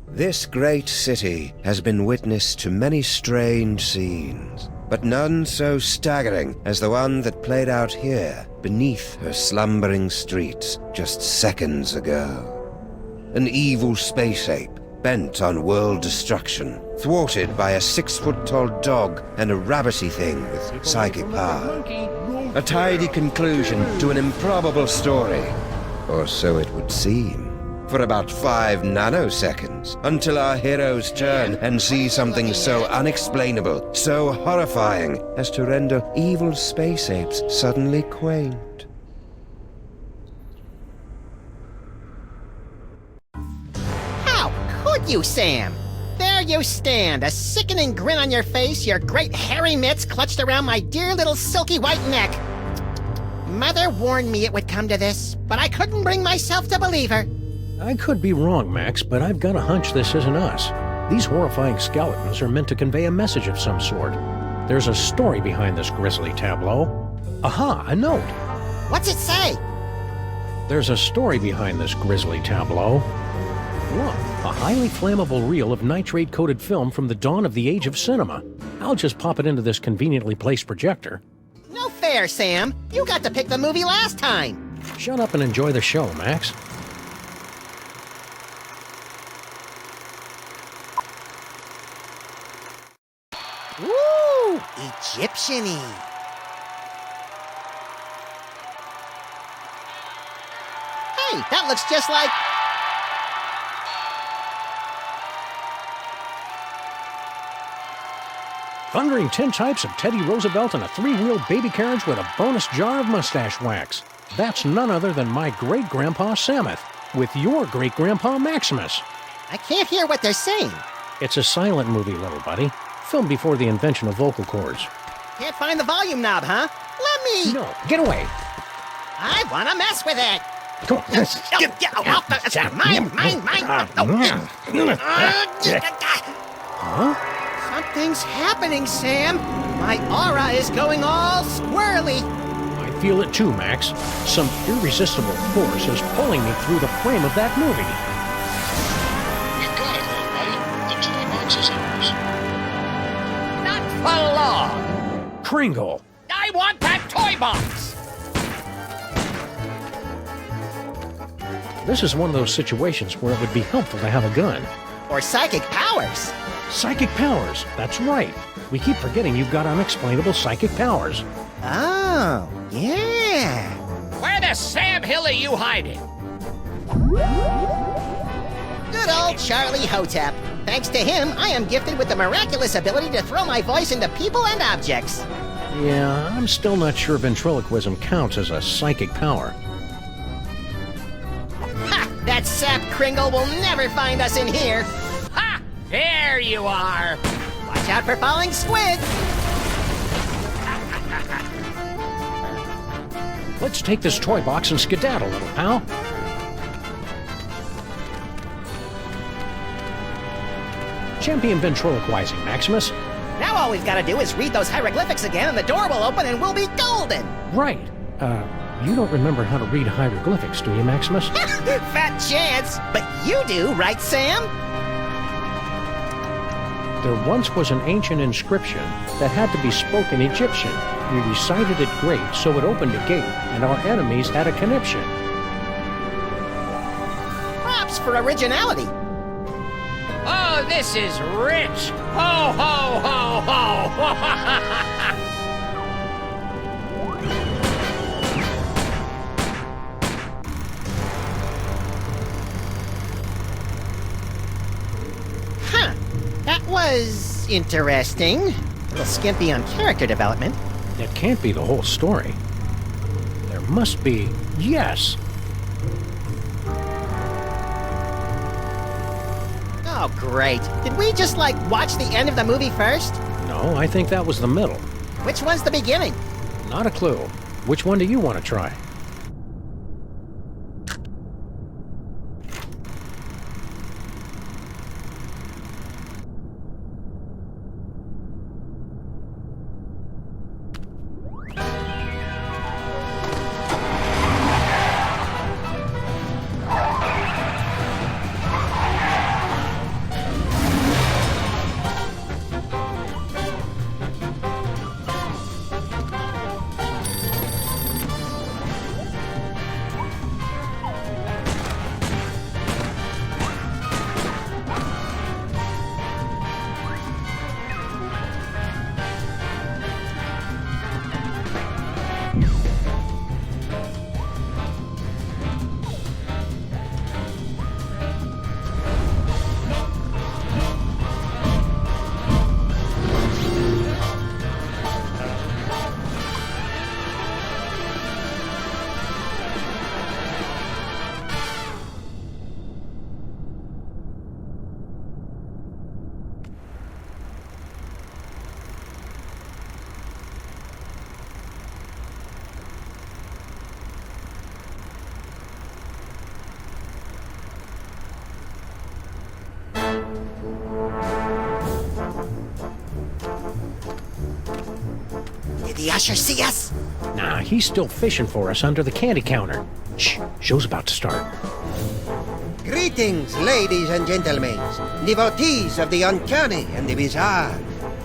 This great city has been witness to many strange scenes, but none so staggering as the one that played out here beneath her slumbering streets just seconds ago. An evil space ape bent on world destruction, thwarted by a 6-foot-tall dog and a rabbity thing with psychic power. A tidy conclusion to an improbable story, or so it would seem. For about 5 nanoseconds, until our heroes turn and see something so unexplainable, so horrifying, as to render evil space apes suddenly quaint. How could you, Sam? There you stand, a sickening grin on your face, your great hairy mitts clutched around my dear little silky white neck. Mother warned me it would come to this, but I couldn't bring myself to believe her. I could be wrong, Max, but I've got a hunch this isn't us. These horrifying skeletons are meant to convey a message of some sort. There's a story behind this grisly tableau. Aha, a note. What's it say? There's a story behind this grisly tableau. Look, a highly flammable reel of nitrate-coated film from the dawn of the age of cinema. I'll just pop it into this conveniently placed projector. No fair, Sam. You got to pick the movie last time. Shut up and enjoy the show, Max. Woo! Egyptian-y. Hey, that looks just like... Thundering 10 types of Teddy Roosevelt and a 3-wheel baby carriage with a bonus jar of mustache wax. That's none other than my great-grandpa Sameth, with your great-grandpa Maximus. I can't hear what they're saying. It's a silent movie, little buddy. Filmed before the invention of vocal cords. Can't find the volume knob, huh? Let me... No, get away! I want to mess with it! Come on. Get off the... Mine! Huh? Something's happening, Sam. My aura is going all squirrely. I feel it too, Max. Some irresistible force is pulling me through the frame of that movie. We've got it, little buddy. The Toybox is ours. Not for long. Kringle! I want that toy box! This is one of those situations where it would be helpful to have a gun. Or psychic powers. Psychic powers, that's right. We keep forgetting you've got unexplainable psychic powers. Oh, yeah. Where the Sam Hill are you hiding? Good old Charlie Hotep. Thanks to him, I am gifted with the miraculous ability to throw my voice into people and objects. Yeah, I'm still not sure ventriloquism counts as a psychic power. Ha! That sap Kringle will never find us in here. Ha! There you are! Watch out for falling squid. Let's take this toy box and skedaddle, little pal. Champion ventriloquizing, Maximus. Now all we've got to do is read those hieroglyphics again and the door will open and we'll be golden. Right. You don't remember how to read hieroglyphics, do you, Maximus? Fat chance. But you do, right, Sam? There once was an ancient inscription that had to be spoken Egyptian. We recited it great, so it opened a gate, and our enemies had a conniption. Props for originality. Oh, this is rich! Ho, ho, ho, ho! Huh. That was interesting. A little skimpy on character development. That can't be the whole story. There must be... Yes! Oh, great. Did we just, watch the end of the movie first? No, I think that was the middle. Which one's the beginning? Not a clue. Which one do you want to try? the usher see us? Nah, he's still fishing for us under the candy counter. Shh, show's about to start. Greetings, ladies and gentlemen, devotees of the uncanny and the bizarre.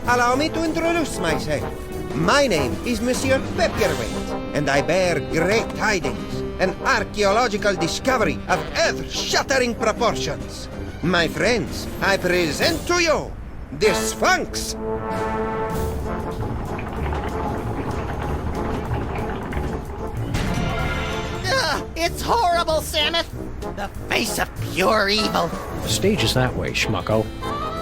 Allow me to introduce myself. My name is Monsieur Pepperweight, and I bear great tidings, an archaeological discovery of earth-shattering proportions. My friends, I present to you the Sphinx. Ugh, it's horrible, Sameth. The face of pure evil. The stage is that way, schmucko.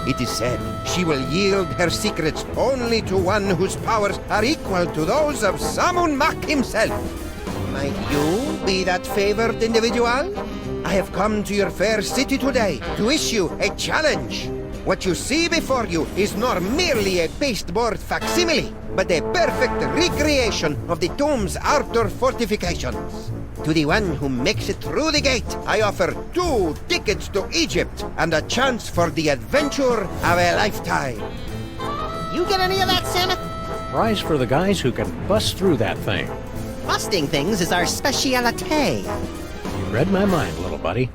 It is said she will yield her secrets only to one whose powers are equal to those of Sammun himself. Might you be that favored individual? I have come to your fair city today to issue a challenge. What you see before you is not merely a pasteboard facsimile, but a perfect recreation of the tomb's outer fortifications. To the one who makes it through the gate, I offer 2 tickets to Egypt and a chance for the adventure of a lifetime. You get any of that, Sameth? Prize for the guys who can bust through that thing. Busting things is our specialite. You read my mind, little buddy.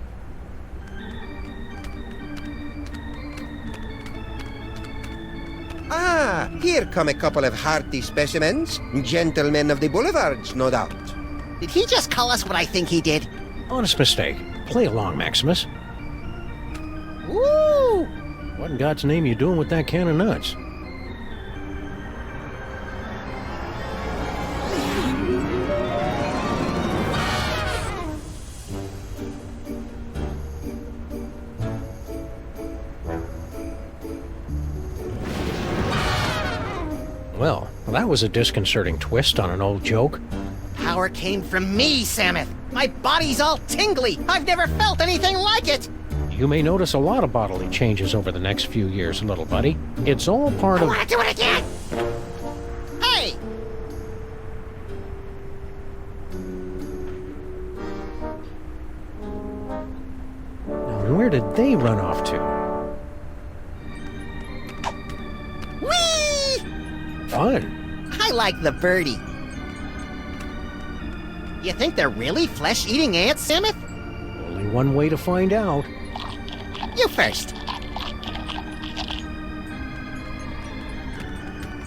Ah, here come a couple of hearty specimens. Gentlemen of the boulevards, no doubt. Did he just call us what I think he did? Honest mistake. Play along, Maximus. Woo! What in God's name you doing with that can of nuts? Well, that was a disconcerting twist on an old joke. Power came from me, Sameth. My body's all tingly. I've never felt anything like it. You may notice a lot of bodily changes over the next few years, little buddy. It's all part I of... want to do it again. Hey! Now, where did they run off to? Whee! Fun. I like the birdie. You think they're really flesh-eating ants, Sameth? Only one way to find out. You first.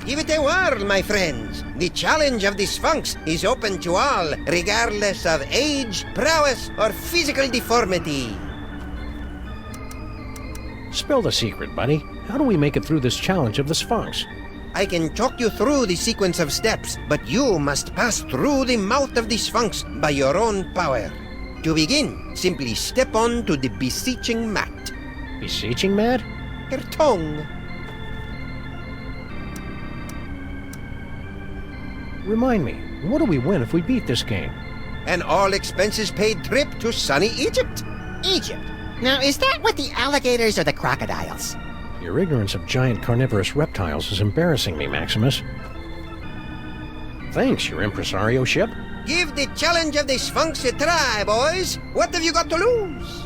Give it a whirl, my friends. The challenge of the Sphinx is open to all, regardless of age, prowess, or physical deformity. Spill the secret, buddy. How do we make it through this challenge of the Sphinx? I can talk you through the sequence of steps, but you must pass through the mouth of the Sphinx by your own power. To begin, simply step on to the beseeching mat. Beseeching mat? Her tongue. Remind me, what do we win if we beat this game? An all-expenses-paid trip to sunny Egypt. Egypt. Now, is that with the alligators or the crocodiles? Your ignorance of giant carnivorous reptiles is embarrassing me, Maximus. Thanks, your impresario ship. Give the challenge of the Sphinx a try, boys. What have you got to lose?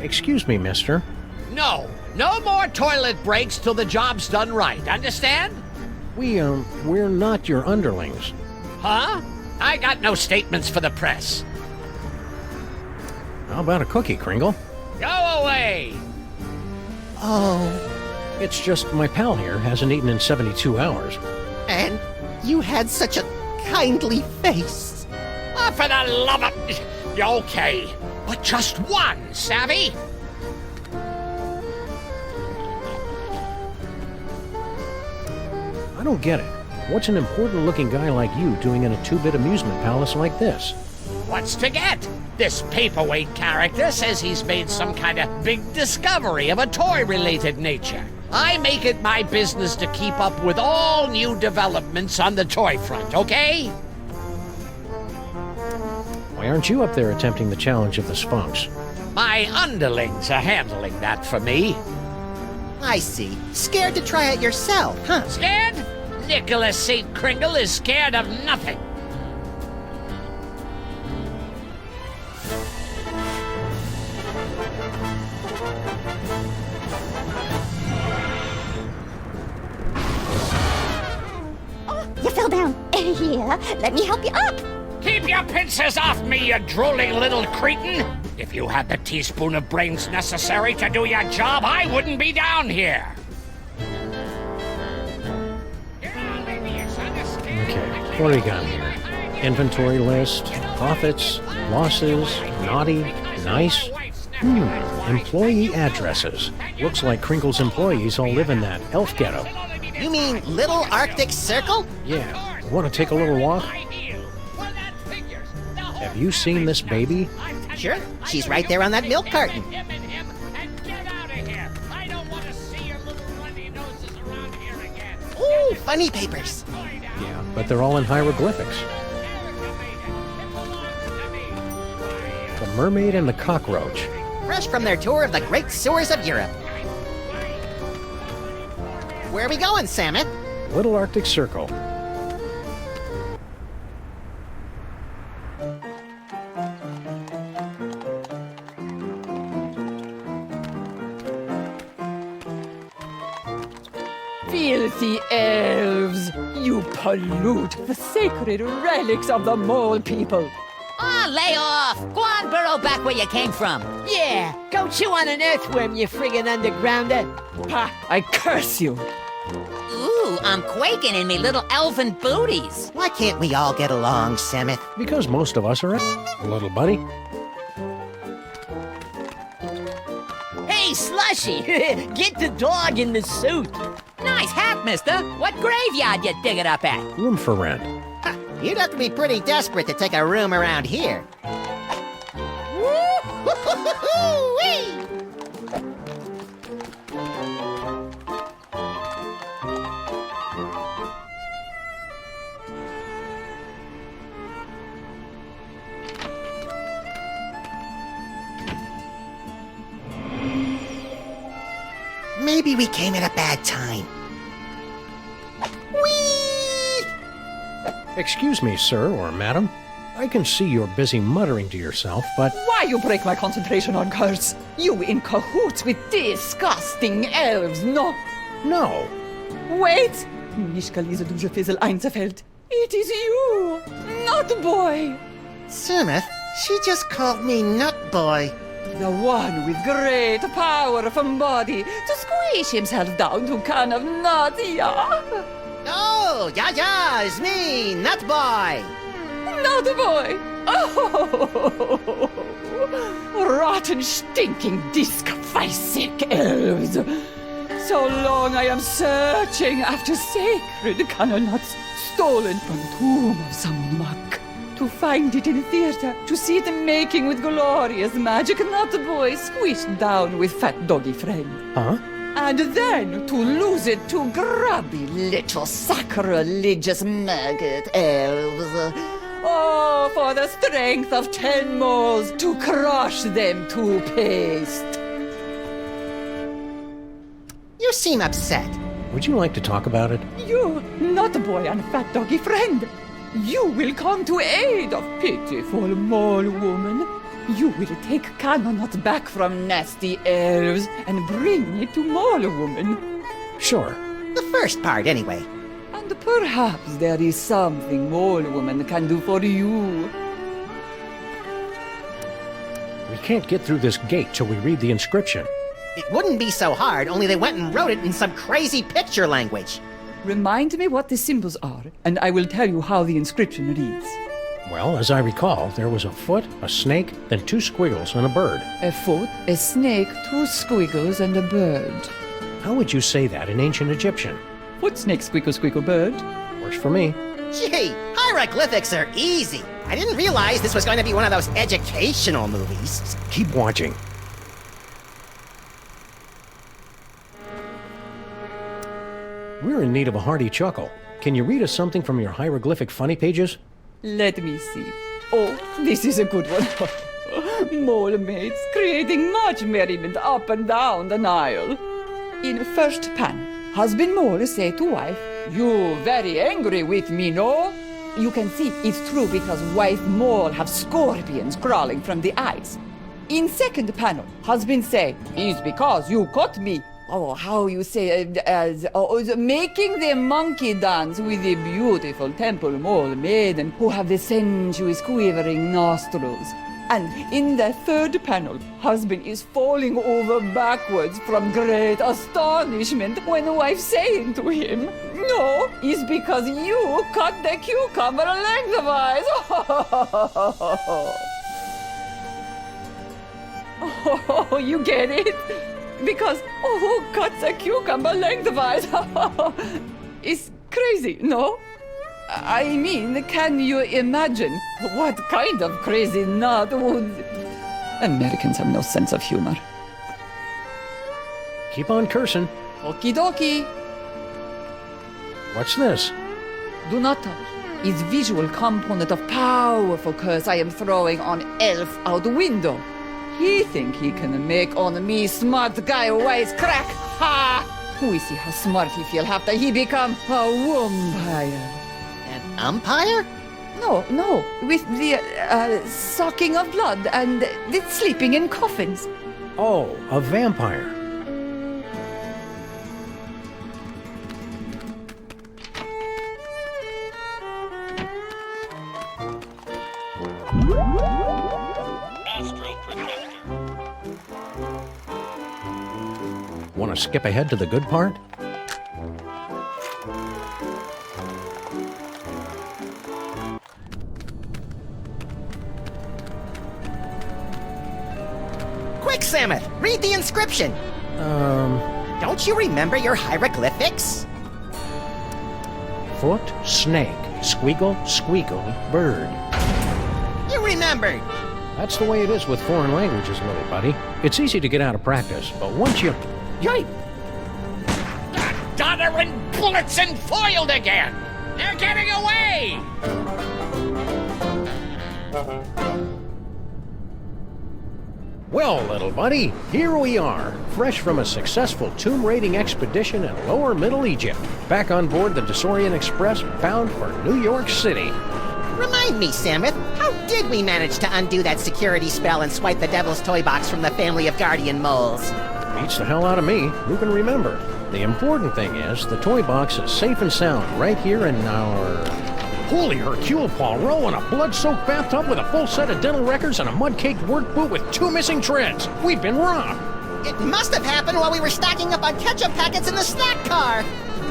Excuse me, mister. No more toilet breaks till the job's done right, understand? We're not your underlings. Huh? I got no statements for the press. How about a cookie, Kringle? Go away! Oh, It's just my pal here hasn't eaten in 72 hours. and you had such a kindly face. Oh, for the love of... Okay, but just one, savvy? I don't get it. What's an important-looking guy like you doing in a two-bit amusement palace like this? What's to get? This paperweight character says he's made some kind of big discovery of a toy-related nature. I make it my business to keep up with all new developments on the toy front, okay? Why aren't you up there attempting the challenge of the Sphinx? My underlings are handling that for me. I see. Scared to try it yourself, huh? Scared? Nicholas St. Kringle is scared of nothing. Here, let me help you up. Keep your pincers off me, you drooling little cretin! If you had the teaspoon of brains necessary to do your job, I wouldn't be down here! Okay, what do we got here? Inventory list, profits, losses, naughty, nice. Employee addresses. Looks like Crinkle's employees all live in that elf ghetto. You mean Little Arctic Circle? Yeah, want to take a little walk? Have you seen this baby? Sure, she's right there on that milk carton. Ooh, funny papers. Yeah, but they're all in hieroglyphics. The mermaid and the cockroach. Fresh from their tour of the great sewers of Europe. Where are we going, Sameth? Little Arctic Circle. Filthy elves! You pollute the sacred relics of the mole people! Oh, lay off! Go on, burrow back where you came from. Yeah, go chew on an earthworm, you friggin' undergrounder. Ha! I curse you! Ooh, I'm quaking in me little elven booties. Why can't we all get along, Sameth? Because most of us are little buddy. Hey, Slushy, get the dog in the suit. Nice hat, mister. What graveyard you digging up at? Room for rent. You'd have to be pretty desperate to take a room around here. Woo-hoo-hoo-hoo-wee! Maybe we came at a bad time. Whee! Excuse me, sir or madam. I can see you're busy muttering to yourself, but... Why you break my concentration on curse? You in cahoots with disgusting elves, no? No. Wait! Nicht diese dusche Fizzle einzerfällt. It is you, not boy. Sameth, she just called me Nut Boy. The one with great power from body to squish himself down to can of nut, yeah? Oh, ja, it's me, Nut Boy. Not boy. Oh, rotten, stinking, disc-sick elves. So long I am searching after sacred cannonuts stolen from the tomb of some monk. To find it in theater, to see it making with glorious magic, not boy squished down with fat doggy friend. Huh? And then to lose it to grubby little sacrilegious maggot elves. Oh, for the strength of 10 moles to crush them to paste. You seem upset. Would you like to talk about it? You, not boy and fat doggy friend. You will come to aid of pitiful mole woman. You will take Cannonut back from nasty elves and bring it to mole woman. Sure. The first part, anyway. And perhaps there is something mole woman can do for you. We can't get through this gate till we read the inscription. It wouldn't be so hard, only they went and wrote it in some crazy picture language. Remind me what the symbols are, and I will tell you how the inscription reads. Well, as I recall, there was a foot, a snake, then 2 squiggles, and a bird. A foot, a snake, 2 squiggles, and a bird. How would you say that in ancient Egyptian? Foot, snake, squiggle, squiggle, bird. Works for me. Gee, hieroglyphics are easy. I didn't realize this was going to be one of those educational movies. Keep watching. We're in need of a hearty chuckle. Can you read us something from your hieroglyphic funny pages? Let me see. Oh, this is a good one. Mole mates creating much merriment up and down the Nile. In first pan, husband mole say to wife, "You very angry with me, no?" You can see it's true because wife mole have scorpions crawling from the eyes. In second panel, husband say, "It's because you caught me." how you say, making the monkey dance with the beautiful temple mole maiden who have the sensuous quivering nostrils. And in the third panel, husband is falling over backwards from great astonishment when the wife saying to him, "No, it's because you cut the cucumber lengthwise." Oh, you get it? Because who cuts a cucumber lengthwise? It's crazy, no? I mean, can you imagine what kind of crazy nut would... Americans have no sense of humor. Keep on cursing. Okie dokie. What's this? Do not touch. It's visual component of powerful curse I am throwing on elf out the window. He think he can make on me smart guy wise crack. Ha! We see how smart he feel after he become a vampire. An umpire? No, with the sucking of blood and the sleeping in coffins. Oh, a vampire. Astroprojector. Want to skip ahead to the good part? Quick, Sameth, read the inscription. Don't you remember your hieroglyphics? Foot, snake, squeagle, squeagle, bird. You remembered. That's the way it is with foreign languages, little buddy. It's easy to get out of practice, but once you... Yipe! Doddering bullets and foiled again! They're getting away! Well, little buddy, here we are, fresh from a successful tomb raiding expedition in lower Middle Egypt, back on board the Desaurian Express, bound for New York City. Remind me, Sameth, how did we manage to undo that security spell and swipe the Devil's Toybox from the family of guardian moles? Beats the hell out of me. Who can remember? The important thing is, the Toybox is safe and sound right here in our... Holy Hercule Poirot in a blood-soaked bathtub with a full set of dental records and a mud-caked work boot with 2 missing treads. We've been robbed. It must have happened while we were stocking up on ketchup packets in the snack car.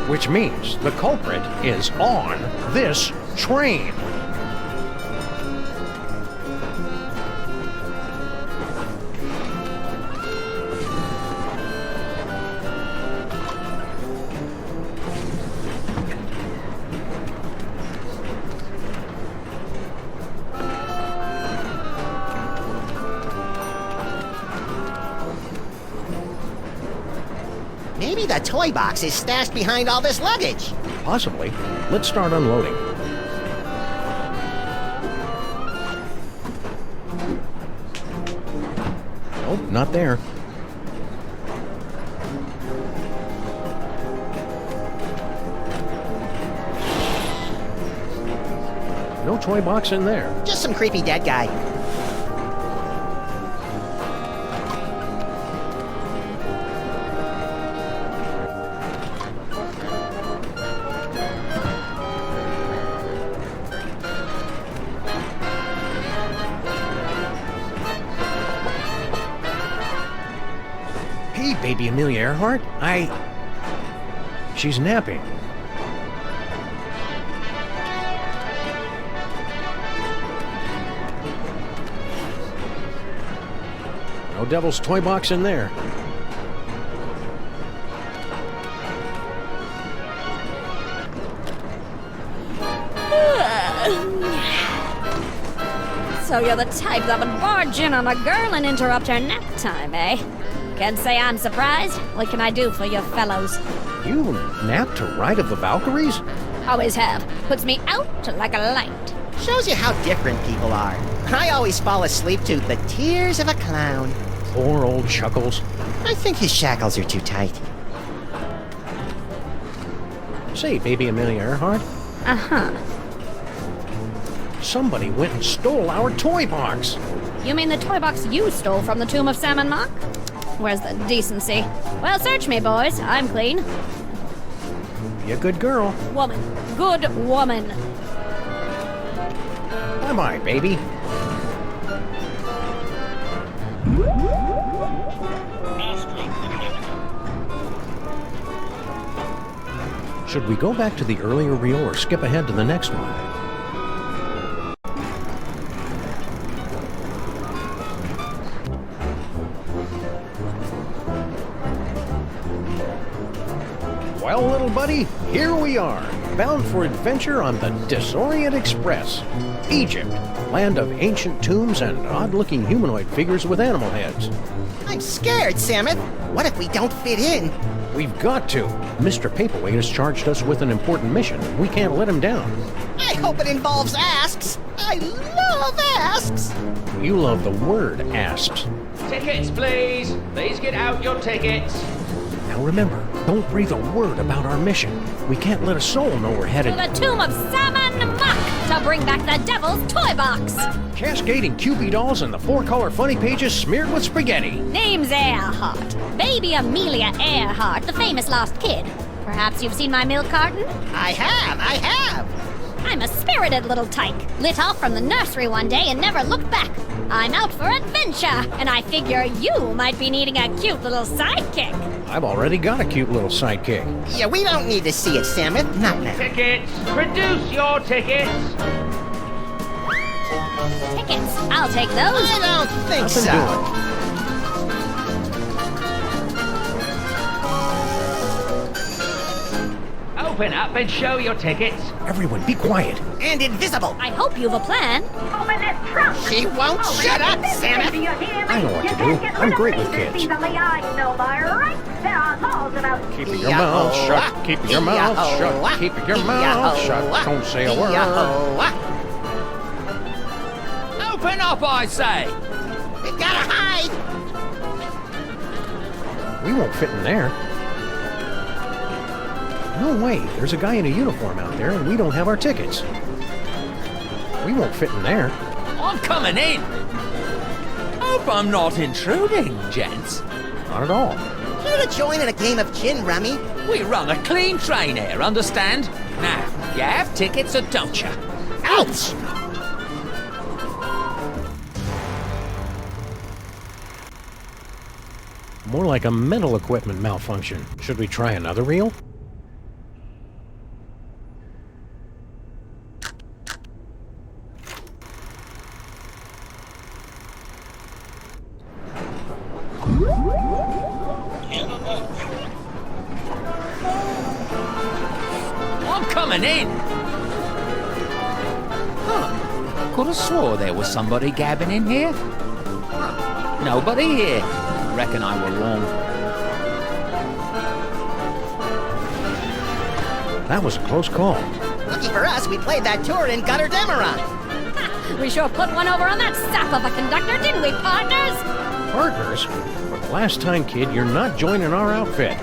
Which means the culprit is on this train. Maybe the toy box is stashed behind all this luggage. Possibly. Let's start unloading. Nope, not there. No toy box in there. Just some creepy dead guy. Hey, baby Amelia Earhart, She's napping. No Devil's Toy Box in there. So you're the type that would barge in on a girl and interrupt her nap time, eh? Can't say I'm surprised. What can I do for you fellows? You nap to Ride of the Valkyries? Always have. Puts me out like a light. Shows you how different people are. I always fall asleep to the tears of a clown. Poor old Chuckles. I think his shackles are too tight. Say, baby Amelia Earhart. Uh-huh. Somebody went and stole our toy box. You mean the toy box you stole from the tomb of Sam and Mock? Where's the decency? Well, search me, boys. I'm clean. Be a good girl. Woman. Good woman. Bye-bye, baby. Should we go back to the earlier reel or skip ahead to the next one? Well, little buddy, here we are, bound for adventure on the Disorient Express. Egypt, land of ancient tombs and odd-looking humanoid figures with animal heads. I'm scared, Sameth. What if we don't fit in? We've got to. Mr. Paperweight has charged us with an important mission. We can't let him down. I hope it involves asks. I love asks. You love the word asps. Tickets, please. Please get out your tickets. Now remember, don't breathe a word about our mission. We can't let a soul know we're headed To the tomb of Sammun to bring back the devil's Toybox. cascading Cupid dolls and the 4-color funny pages smeared with spaghetti. Name's Earhart. Baby Amelia Earhart, the famous lost kid. Perhaps you've seen my milk carton? I have. I'm a spirited little tyke, lit off from the nursery one day and never looked back. I'm out for adventure, and I figure you might be needing a cute little sidekick. I've already got a cute little sidekick. Yeah, we don't need to see it, Sameth. Not now. Tickets. Produce your tickets. Tickets. I'll take those. I don't think Nothing so. doing. Open up and show your tickets. Everyone, be quiet. And invisible. I hope you've a plan. Open this trunk! She won't shut up, Sameth. Do you hear me? I know what You to can't do. get I'm rid of great with things kids. easily, I know, by right? There are laws about Keep your mouth shut. Keep your mouth shut. Keep your mouth shut. Don't say a word. Open up, I say. We gotta hide. We won't fit in there. No way. There's a guy in a uniform out there and we don't have our tickets. We won't fit in there. I'm coming in. Hope I'm not intruding, gents. Not at all. Here to join in a game of gin rummy. We run a clean train here, understand? Now, you have tickets or don't you? Ouch! More like a mental equipment malfunction. Should we try another reel? I'm coming in. Huh. Could have swore there was somebody gabbing in here. Huh. Nobody here. Reckon I were wrong. That was a close call. Lucky for us, we played that tour in Gutter Demerara. We sure put one over on that sap of a conductor, didn't we, partners? Partners? For the last time, kid, you're not joining our outfit.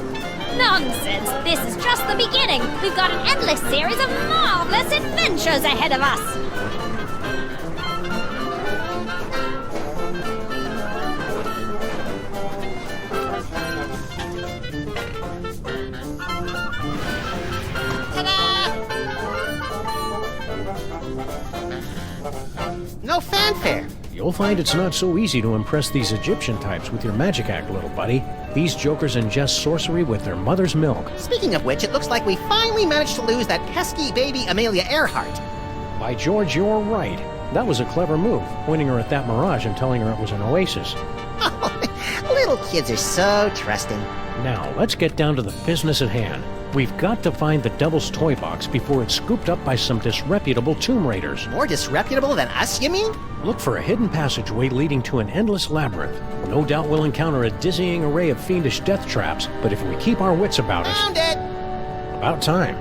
Nonsense! This is just the beginning. We've got an endless series of marvelous adventures ahead of us. No fanfare. You'll find it's not so easy to impress these Egyptian types with your magic act, little buddy. These jokers ingest sorcery with their mother's milk. Speaking of which, it looks like we finally managed to lose that pesky baby Amelia Earhart. By George, you're right. That was a clever move, pointing her at that mirage and telling her it was an oasis. Little kids are so trusting. Now, let's get down to the business at hand. We've got to find the Devil's Toybox before it's scooped up by some disreputable tomb raiders. More disreputable than us, you mean? Look for a hidden passageway leading to an endless labyrinth. No doubt we'll encounter a dizzying array of fiendish death traps, but if we keep our wits about us... Found it! About time.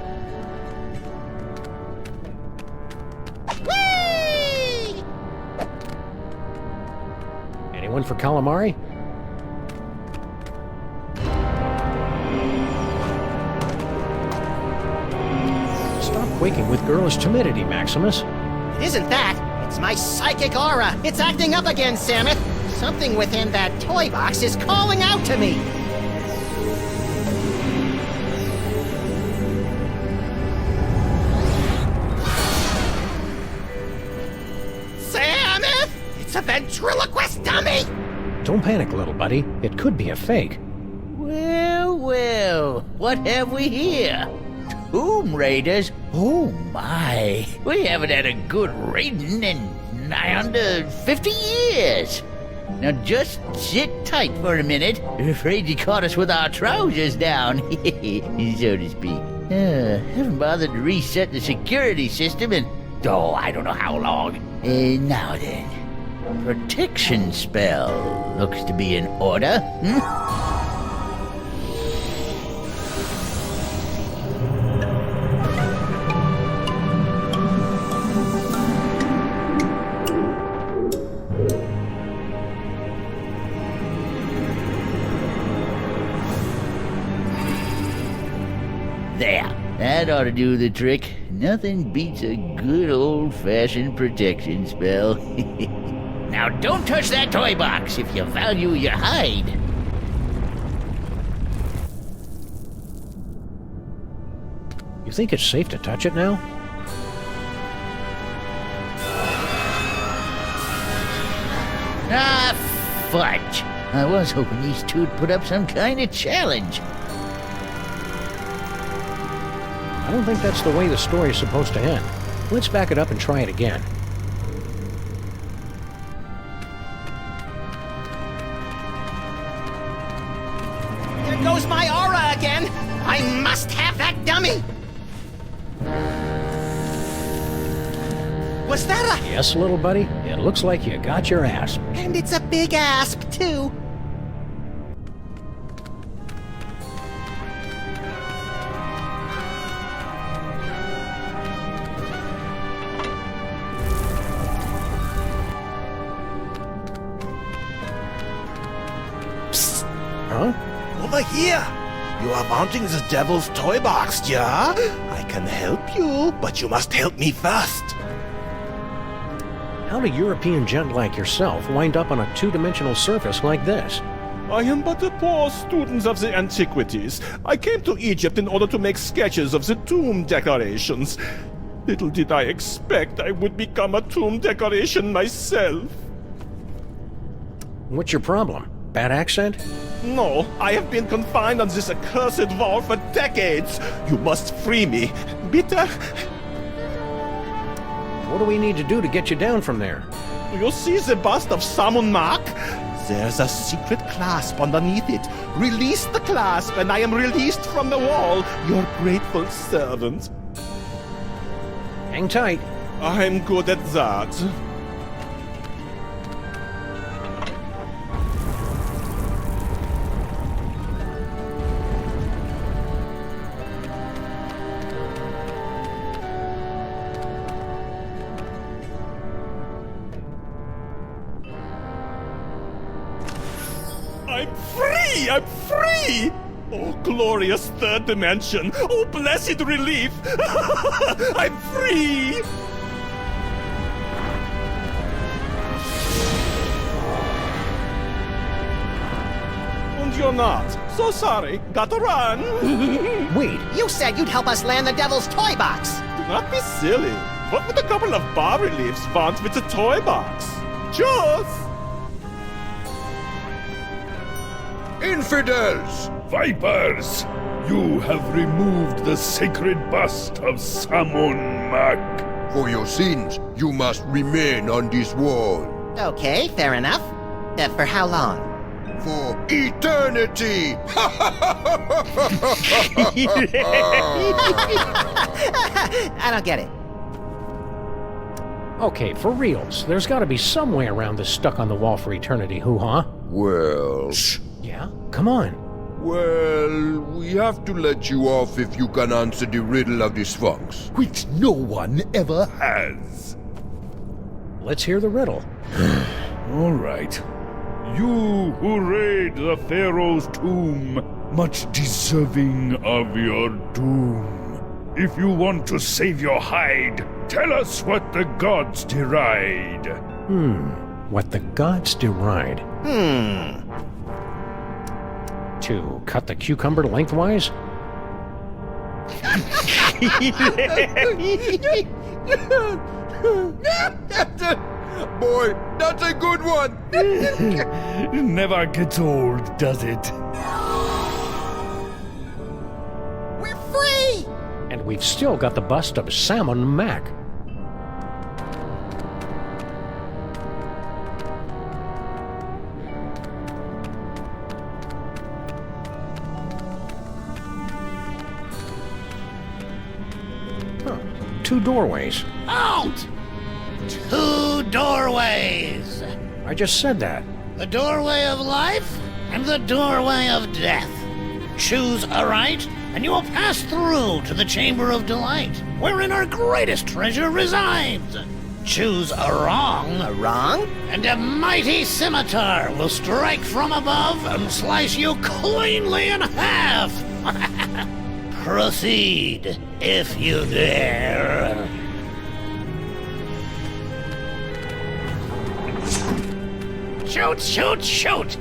Whee! Anyone for calamari? Stop quaking with girlish timidity, Maximus. It isn't that. It's my psychic aura. It's acting up again, Sameth. Something within that toy box is calling out to me. Sameth! It's a ventriloquist dummy! Don't panic, little buddy. It could be a fake. Well, well, what have we here? Tomb Raiders? Oh my, we haven't had a good raiding in nigh under 50 years. Now just sit tight for a minute. Afraid you caught us with our trousers down, so to speak. Haven't bothered to reset the security system in, I don't know how long. Now then, protection spell looks to be in order. There, that ought to do the trick. Nothing beats a good old-fashioned protection spell. Now don't touch that toy box if you value your hide. You think it's safe to touch it now? Ah, fudge. I was hoping these two'd put up some kind of challenge. I don't think that's the way the story's supposed to end. Let's back it up and try it again. There goes my aura again! I must have that dummy! Was that a... Yes, little buddy? It looks like you got your asp. And it's a big asp, too. Huh? Over here! You are wanting the devil's toy box, yeah? I can help you, but you must help me first. How'd a European gent like yourself wind up on a two-dimensional surface like this? I am but a poor student of the antiquities. I came to Egypt in order to make sketches of the tomb decorations. Little did I expect I would become a tomb decoration myself. What's your problem? Bad accent? No, I have been confined on this accursed wall for decades. You must free me. Bitte. What do we need to do to get you down from there? Do you see the bust of Sammun mark? There's a secret clasp underneath it. Release the clasp and I am released from the wall. Your grateful servant. Hang tight. I'm good at that. I'm free! I'm free! Oh, glorious third dimension! Oh, blessed relief! I'm free! And you're not. So sorry. Gotta run. Wait. You said you'd help us land the devil's toy box. Do not be silly. What would a couple of bas-reliefs want with a toy box? Choose! Infidels! Vipers! You have removed the sacred bust of Sammun Mak. For your sins, you must remain on this wall. Okay, fair enough. For how long? For eternity! I don't get it. Okay, for reals. There's gotta be some way around this stuck on the wall for eternity hoo-ha. Well... Yeah? Come on. Well, we have to let you off if you can answer the riddle of the Sphinx, which no one ever has. Let's hear the riddle. All right. You who raid the Pharaoh's tomb, much deserving of your doom. If you want to save your hide, tell us what the gods deride. What the gods deride. To cut the cucumber lengthwise? Boy, that's a good one. Never gets old, does it? We're free! And we've still got the bust of Sammun Mac. Two doorways. Out! 2 doorways. I just said that. The doorway of life and the doorway of death. Choose aright, and you will pass through to the Chamber of Delight, wherein our greatest treasure resides. Choose a wrong, and a mighty scimitar will strike from above and slice you cleanly in half. Proceed, if you dare. Shoot, shoot, shoot!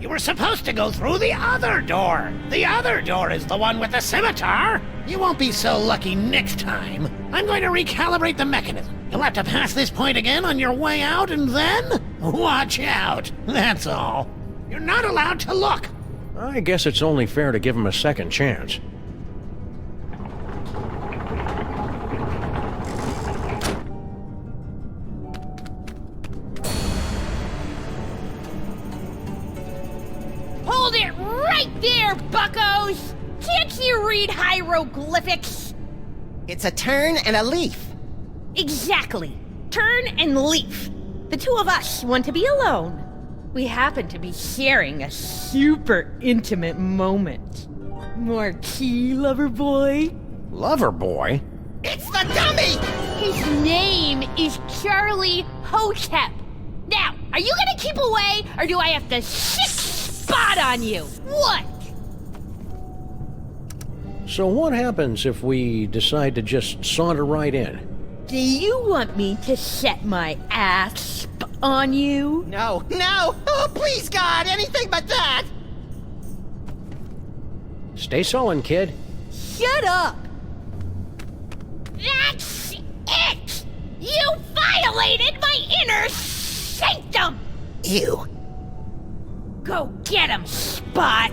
You were supposed to go through the other door. The other door is the one with the scimitar. You won't be so lucky next time. I'm going to recalibrate the mechanism. You'll have to pass this point again on your way out, and then watch out. That's all. You're not allowed to look. I guess it's only fair to give him a second chance. Hold it right there, buckos! Can't you read hieroglyphics? It's a turn and a leaf. Exactly. Turn and leaf. The two of us want to be alone. We happen to be sharing a super intimate moment. Marquis, lover boy. Lover boy? It's the dummy! His name is Charlie Hotep. Now, are you gonna keep away, or do I have to spot on you? What? So what happens if we decide to just saunter right in? Do you want me to set my asp on you? No, no! Oh, please, God, anything but that! Stay sullen, kid. Shut up! That's it! You violated my inner sanctum! Ew. Go get him, Spot!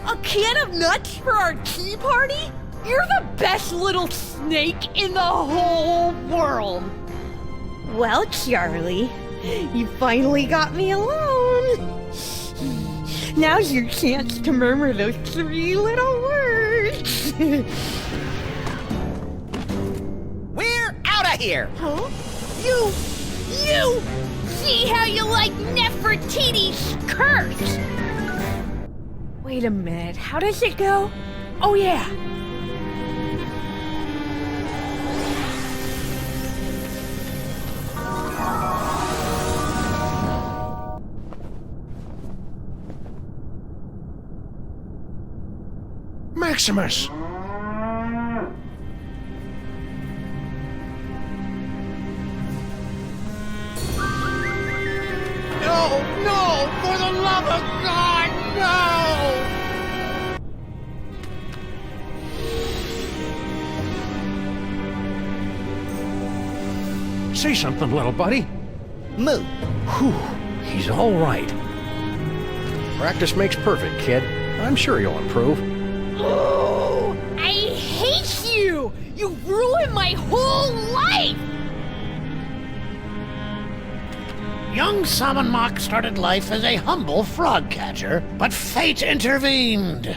A can of nuts for our tea party? You're the best little snake in the whole world. Well, Charlie, you finally got me alone. Now's your chance to murmur those 3 little words. We're out of here! Huh? You! See how you like Nefertiti's curse! Wait a minute, how does it go? Oh yeah. Maximus! No! For the love of God, no! Say something, little buddy. Moo. Whew, he's all right. Practice makes perfect, kid. I'm sure you'll improve. Oh, I hate you! You ruined my whole life! Young Sammun started life as a humble frog catcher, but fate intervened.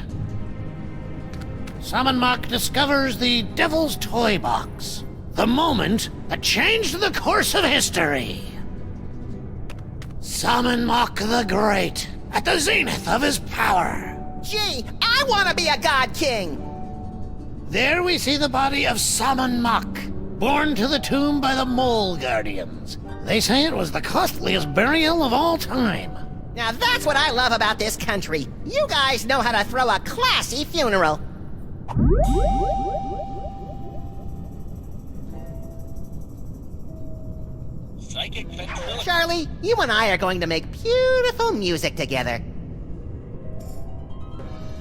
Sammun discovers the Devil's Toybox, the moment that changed the course of history. Sammun the Great, at the zenith of his power. Gee, I want to be a god king! There we see the body of Sammun borne to the tomb by the Mole Guardians. They say it was the costliest burial of all time. Now that's what I love about this country. You guys know how to throw a classy funeral. Charlie, you and I are going to make beautiful music together.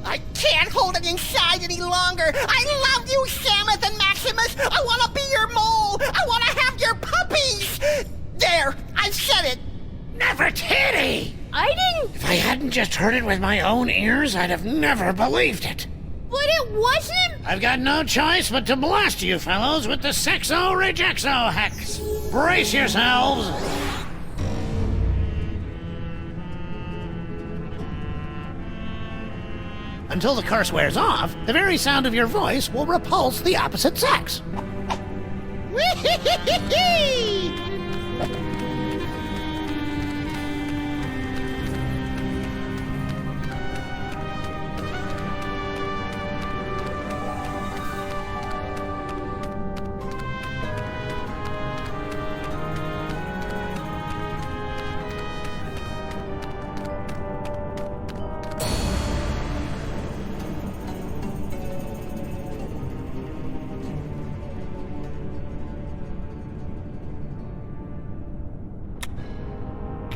I can't hold it inside any longer. I love you, Sameth and Maximus. I want to be your mole. I want to have your puppies. There, I've said it. Nefertiti! I didn't... If I hadn't just heard it with my own ears, I'd have never believed it. But it wasn't... I've got no choice but to blast you fellows with the Sexo-Rejexo hex. Brace yourselves. Until the curse wears off, the very sound of your voice will repulse the opposite sex.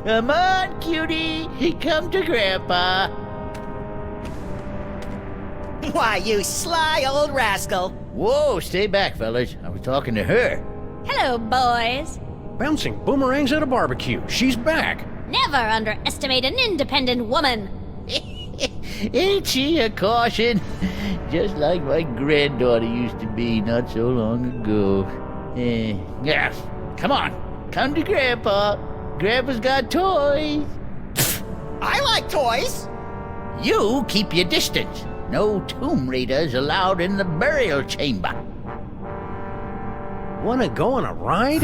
Come on, cutie. Come to Grandpa. Why, you sly old rascal. Whoa, stay back, fellas. I was talking to her. Hello, boys. Bouncing boomerangs at a barbecue. She's back. Never underestimate an independent woman. Ain't she a caution? Just like my granddaughter used to be not so long ago. Yeah, come on. Come to Grandpa. Grandpa's got toys. I like toys. You keep your distance. No tomb raiders allowed in the burial chamber. Wanna go on a ride?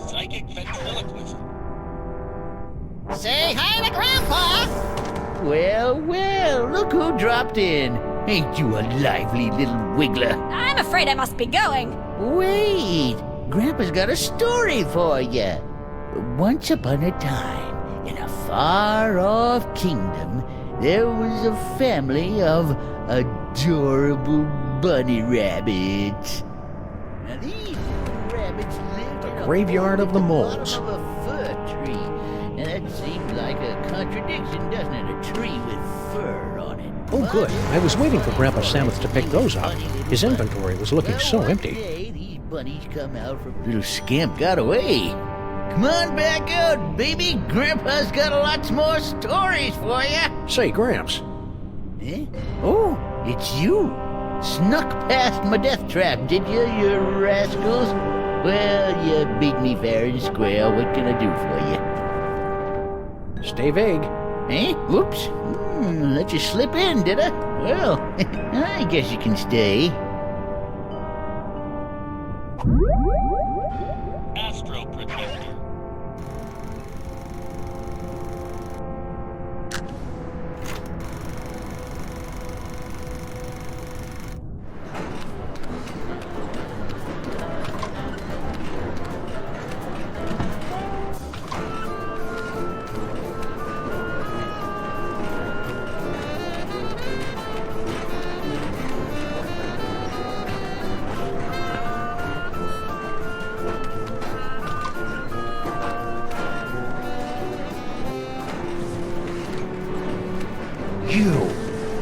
Psychic ventriloquist. Say hi to Grandpa. Well, look who dropped in. Ain't you a lively little wiggler? I'm afraid I must be going. Wait, Grandpa's got a story for you. Once upon a time, in a far-off kingdom, there was a family of adorable bunny rabbits. Now these rabbits lived in a graveyard of the moles. Of a fir tree. Now that seems like a contradiction, doesn't it? A tree with fur on it. Oh, good. I was waiting for Grandpa Sameth to pick those up. His inventory was looking so empty. These bunnies come out from... Little scamp got away. Come on back out, baby. Grandpa's got lots more stories for you. Say, Gramps. Eh? Oh, it's you. Snuck past my death trap, did you rascals? Well, you beat me fair and square. What can I do for you? Stay vague. Eh? Whoops. Let you slip in, did I? Well, I guess you can stay. Astroprojector.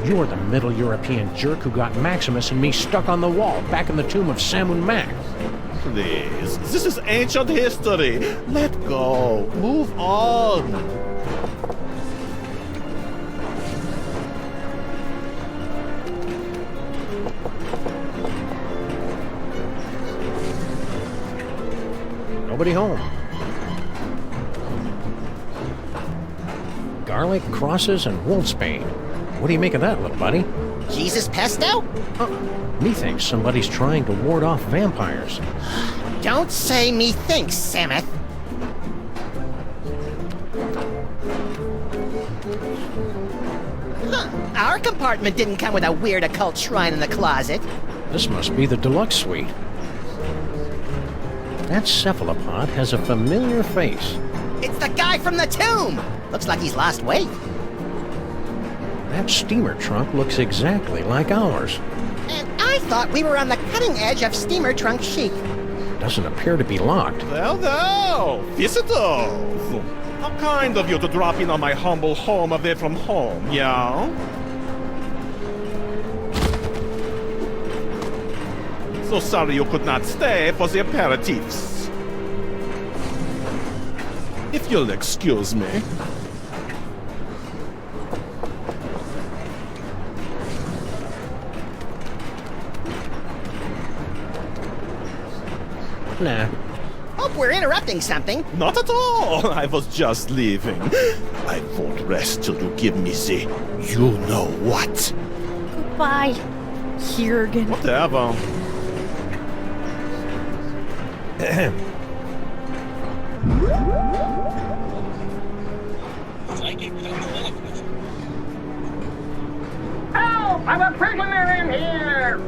You're the Middle European jerk who got Maximus and me stuck on the wall back in the tomb of Sammun Mac. Please, this is ancient history. Let go. Move on. Nobody home. Garlic, crosses, and wolfsbane. What do you make of that, little buddy? Jesus pesto? Methinks somebody's trying to ward off vampires. Don't say methinks, Sameth. Our compartment didn't come with a weird occult shrine in the closet. This must be the deluxe suite. That cephalopod has a familiar face. It's the guy from the tomb! Looks like he's lost weight. That steamer trunk looks exactly like ours. And I thought we were on the cutting edge of steamer trunk chic. Doesn't appear to be locked. Well, visitors! How kind of you to drop in on my humble home away from home, yeah? So sorry you could not stay for the aperitifs. If you'll excuse me. Nah. Hope we're interrupting something. Not at all. I was just leaving. I won't rest till you give me the you-know-what. Goodbye, Jurgen. Whatever. Help! I'm a prisoner in here!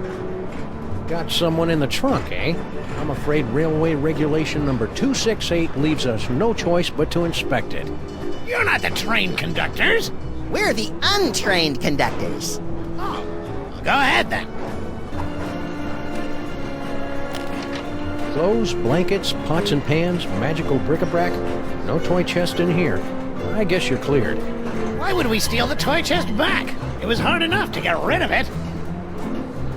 Got someone in the trunk, eh? I'm afraid railway regulation number 268 leaves us no choice but to inspect it. You're not the train conductors. We're the untrained conductors. Oh, go ahead then. Clothes, blankets, pots and pans, magical bric-a-brac. No toy chest in here. I guess you're cleared. Why would we steal the toy chest back? It was hard enough to get rid of it.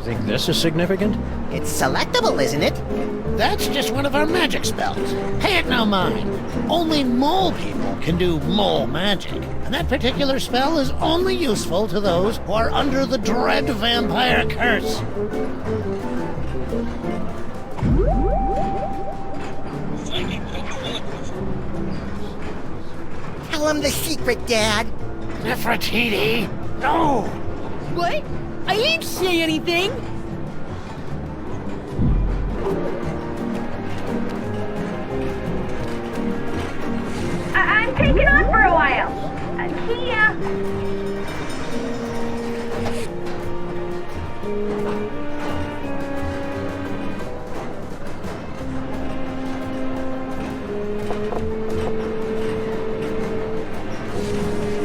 Think this is significant? It's selectable, isn't it? That's just one of our magic spells. Pay it no mind. Only mole people can do mole magic. And that particular spell is only useful to those who are under the dread vampire curse. Tell him the secret, Dad. Nefertiti, no! What? I ain't say anything. I'm taking off for a while. See ya.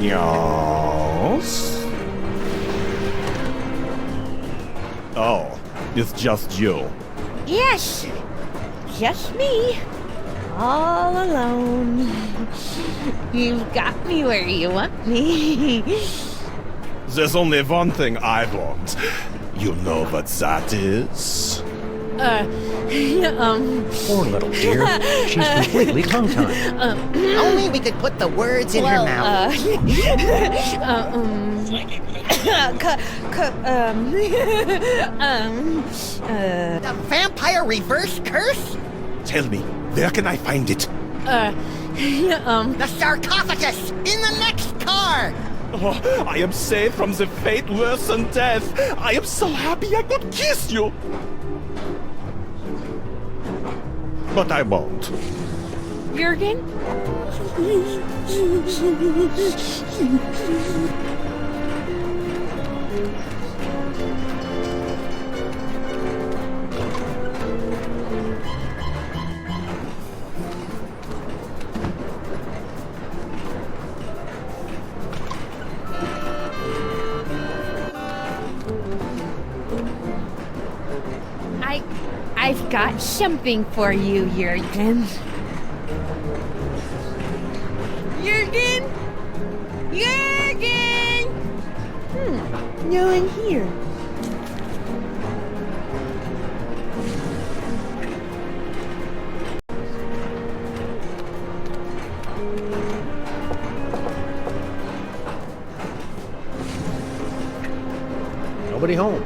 Yes? Oh, it's just you. Yes. Just me. All alone. You've got me where you want me. There's only one thing I want. You know what that is? Poor little dear. She's completely tongue-tied. Only we could put the words in her mouth. The vampire reverse curse? Tell me, where can I find it? The sarcophagus in the next car! Oh, I am saved from the fate worse than death. I am so happy I could kiss you. But I won't. Jurgen? I've got something for you, Jurgen. Jurgen? Jurgen! No one here. Nobody home.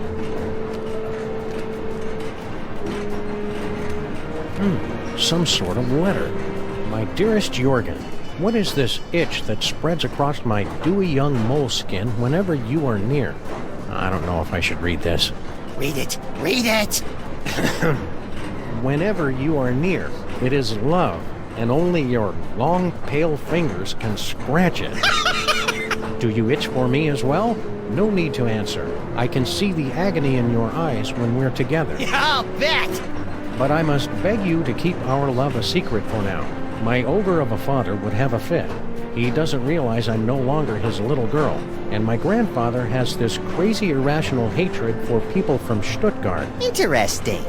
Some sort of letter. My dearest Jurgen, what is this itch that spreads across my dewy young moleskin whenever you are near? I don't know if I should read this. Read it. Read it. Whenever you are near, it is love, and only your long, pale fingers can scratch it. Do you itch for me as well? No need to answer. I can see the agony in your eyes when we're together. I'll bet! But I must beg you to keep our love a secret for now. My ogre of a father would have a fit. He doesn't realize I'm no longer his little girl, and my grandfather has this crazy irrational hatred for people from Stuttgart. Interesting.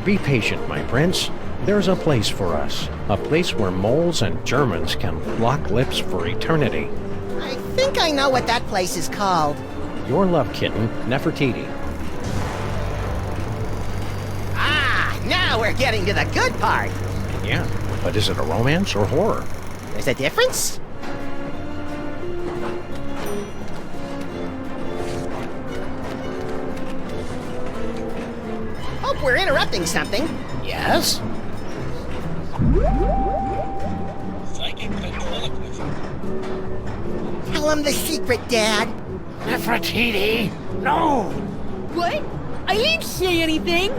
Be patient, my prince. There's a place for us. A place where moles and Germans can lock lips for eternity. I think I know what that place is called. Your love kitten, Nefertiti. Ah, now we're getting to the good part. Yeah, but is it a romance or horror? There's a difference? Hope we're interrupting something. Yes? Psychic ventriloquism. Tell him the secret, Dad. Nefertiti, no! What? I ain't say anything.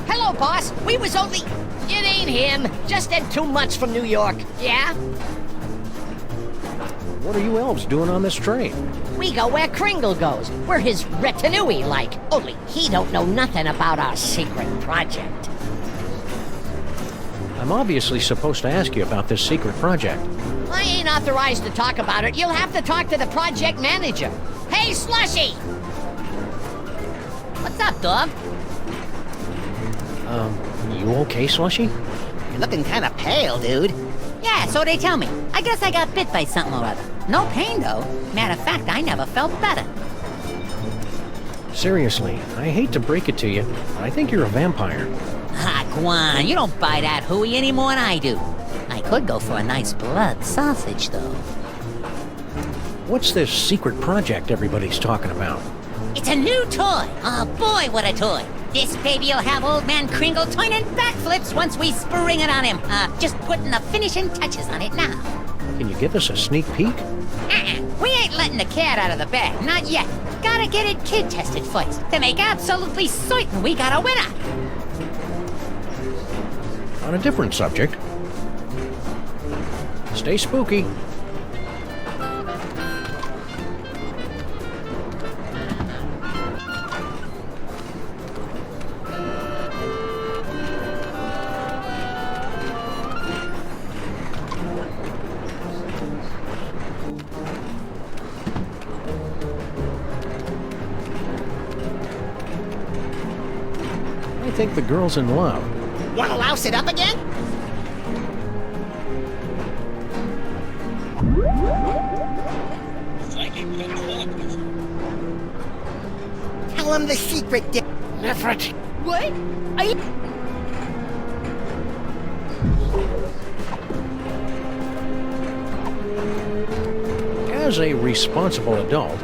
Hello, boss. We was only... It ain't him. Just had too much from New York. Yeah? What are you elves doing on this train? We go where Kringle goes. We're his retinue like. Only he don't know nothing about our secret project. I'm obviously supposed to ask you about this secret project. I ain't authorized to talk about it. You'll have to talk to the project manager. Hey, Slushy! What's up, dog? You okay, Slushy? You're looking kind of pale, dude. Yeah, so they tell me. I guess I got bit by something or other. No pain, though. Matter of fact, I never felt better. Seriously, I hate to break it to you, but I think you're a vampire. Ah, Guan, you don't buy that hooey any more than I do. I could go for a nice blood sausage, though. What's this secret project everybody's talking about? It's a new toy. Oh, boy, what a toy. This baby'll have old man Kringle turning backflips once we spring it on him. Just putting the finishing touches on it now. Can you give us a sneak peek? We ain't letting the cat out of the bag, not yet. Gotta get it kid tested first to make absolutely certain we got a winner. On a different subject. Stay spooky. I think the girl's in love. Wanna louse it up again? Psychic ventriloquism. Tell him the secret, Nefertiti. What? As a responsible adult...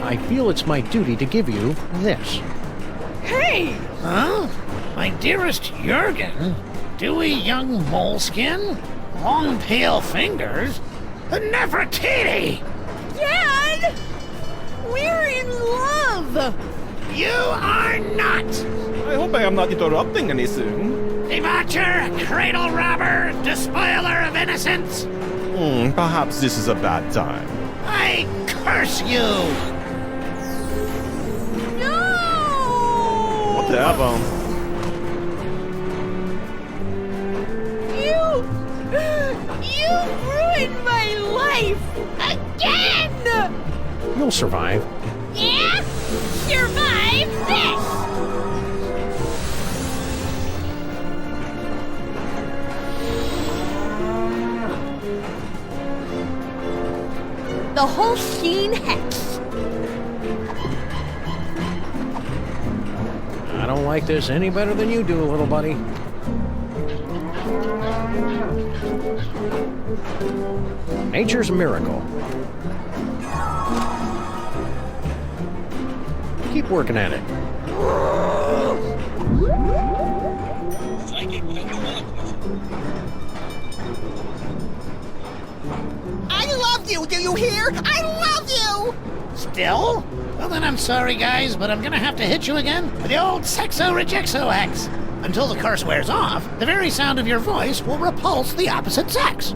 I feel it's my duty to give you this. Hey! Huh? My dearest Jurgen? Dewy young moleskin? Long pale fingers? Nefertiti! Dad! We're in love! You are not! I hope I am not interrupting anything. Debaucher, cradle robber, despoiler of innocence! Perhaps this is a bad time. I curse you! No! Whatever. You ruined my life! Again! You'll survive. Yeah? Survive this! The whole scene hex. I don't like this any better than you do, little buddy. Nature's a miracle. Keep working at it. I love you, do you hear? I love you! Still? Well, then I'm sorry, guys, but I'm gonna have to hit you again with the old sexo-rejexo X. Until the curse wears off, the very sound of your voice will repulse the opposite sex.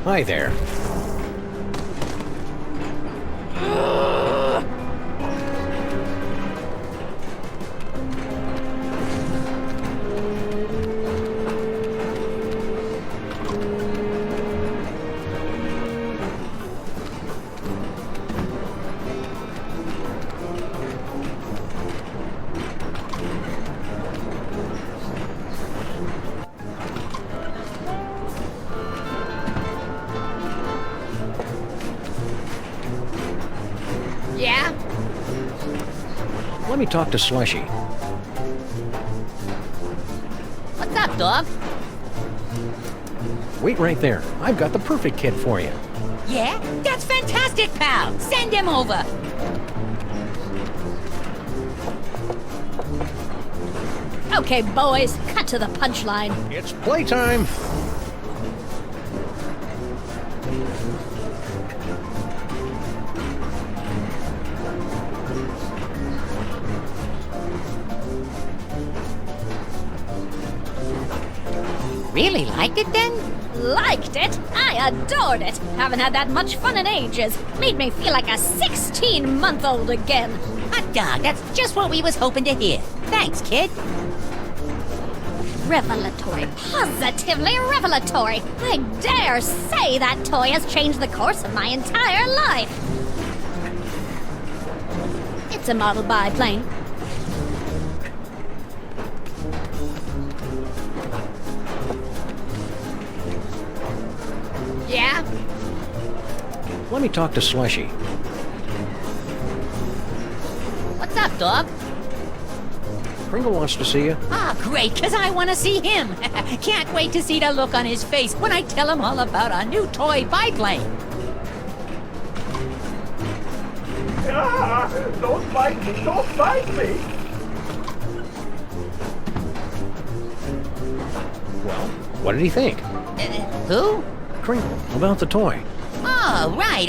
Hi there. Yeah? Let me talk to Slushy. What's up, dog? Wait right there. I've got the perfect kid for you. Yeah? That's fantastic, pal! Send him over! Okay, boys, cut to the punchline. It's playtime. Really liked it then? Liked it? I adored it. Haven't had that much fun in ages. Made me feel like a 16-month-old again. Hot dog, that's just what we was hoping to hear. Thanks, kid. Revelatory. Positively revelatory. I dare say that toy has changed the course of my entire life. It's a model biplane. Yeah? Let me talk to Slushy. What's up, dog? Pringle wants to see you. Ah, great, because I want to see him. Can't wait to see the look on his face when I tell him all about our new toy biplane. Ah, don't bite me! Don't bite me! Well, what did he think? Who? Kringle, about the toy. Oh, right.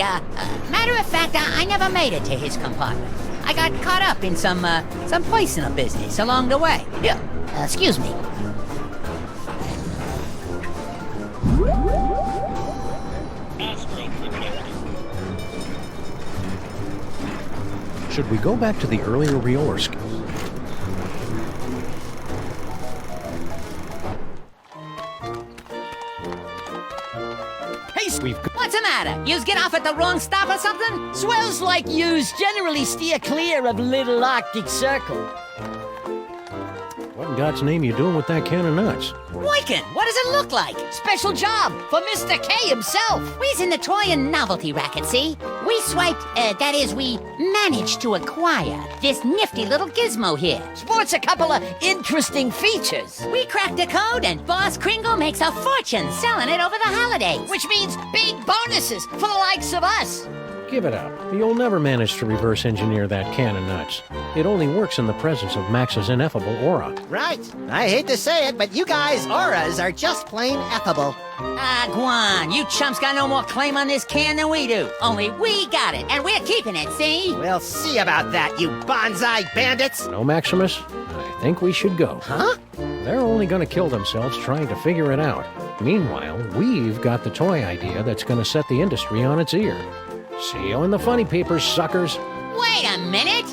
Matter of fact, I never made it to his compartment. I got caught up in some personal business along the way. Yeah, excuse me. Should we go back to the earlier reel or skip? What's the matter? Yous get off at the wrong stop or something? Swells like yous generally steer clear of Little Arctic Circle. What in God's name you doing with that can of nuts? Wyken, what does it look like? Special job for Mr. K himself. We's in the toy and novelty racket, see? We swiped, that is, we managed to acquire this nifty little gizmo here. Sports a couple of interesting features. We cracked the code and Boss Kringle makes a fortune selling it over the holidays. Which means big bonuses for the likes of us. Give it up. You'll never manage to reverse engineer that can of nuts. It only works in the presence of Max's ineffable aura. Right. I hate to say it, but you guys' auras are just plain effable. Ah, Guan, you chumps got no more claim on this can than we do. Only we got it, and we're keeping it, see? We'll see about that, you bonsai bandits! No, Maximus? I think we should go. Huh? They're only going to kill themselves trying to figure it out. Meanwhile, we've got the toy idea that's going to set the industry on its ear. See you in the funny papers, suckers. Wait a minute!